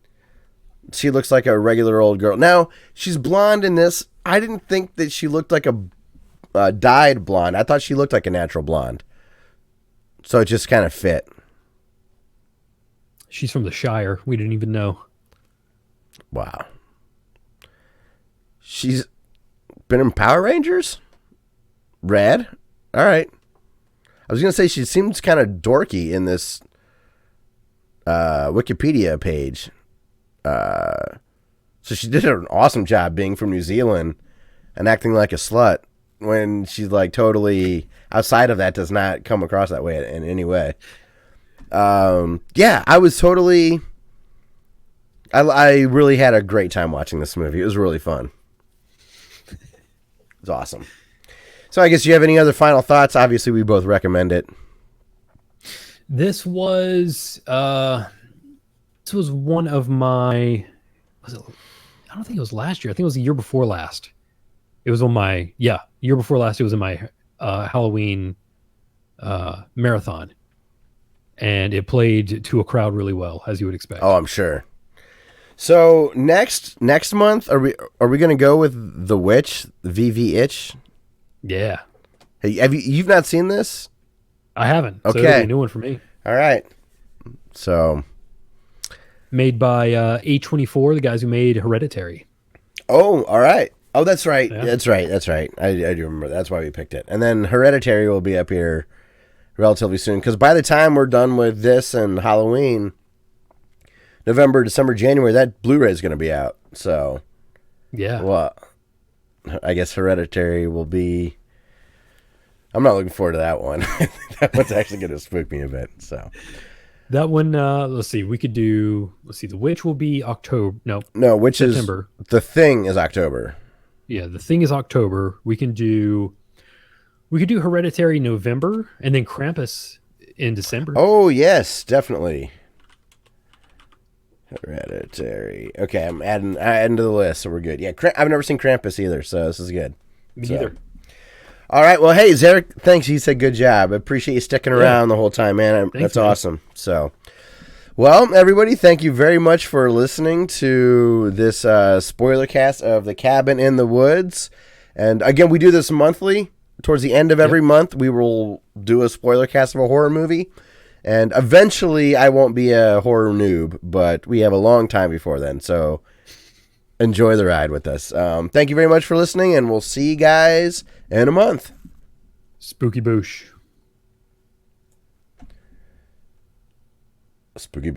she looks like a regular old girl. Now, she's blonde in this. I didn't think that she looked like a dyed blonde. I thought she looked like a natural blonde. So it just kind of fit. She's from the Shire. We didn't even know. Wow. She's been in Power Rangers? Red? All right. I was going to say she seems kind of dorky in this Wikipedia page. So she did an awesome job being from New Zealand and acting like a slut when she's like totally outside of that, does not come across that way in any way. Yeah, I was totally... I really had a great time watching this movie. It was really fun. It was awesome. So I guess you have any other final thoughts? Obviously, we both recommend it. This was one of my... I don't think it was last year. I think it was the year before last. It was on my... Yeah, year before last. It was in my Halloween marathon. And it played to a crowd really well, as you would expect. Oh, I'm sure. So next month, are we going to go with The Witch, VV Itch? Yeah. Hey, you've not seen this? I haven't. Okay. So it'll be a new one for me. All right. So made by A24, the guys who made Hereditary. Oh, all right. Oh, that's right. Yeah. That's right. That's right. I do remember. That's why we picked it. And then Hereditary will be up here relatively soon. Because by the time we're done with this and Halloween, November, December, January, that Blu-ray is going to be out. So, Yeah. well, I guess Hereditary will be. I'm not looking forward to that one. That one's actually going to spook me a bit. So That one, let's see, we could do, let's see, The Witch will be October. no, which September. is The Thing is October. Yeah, The Thing is October. We could do Hereditary November and then Krampus in December. Oh yes, definitely. Hereditary. Okay, I'm adding to the list, so we're good. Yeah, I've never seen Krampus either, so this is good. Me neither. All right, well, hey, Zarek, thanks. He said good job. I appreciate you sticking around the whole time, man. That's man. awesome. So, well, everybody, thank you very much for listening to this spoiler cast of The Cabin in the Woods. And again, we do this monthly. Towards the end of every month, we will do a spoiler cast of a horror movie. And eventually, I won't be a horror noob, but we have a long time before then. So enjoy the ride with us. Thank you very much for listening, and we'll see you guys in a month. Spooky boosh. Spooky boo.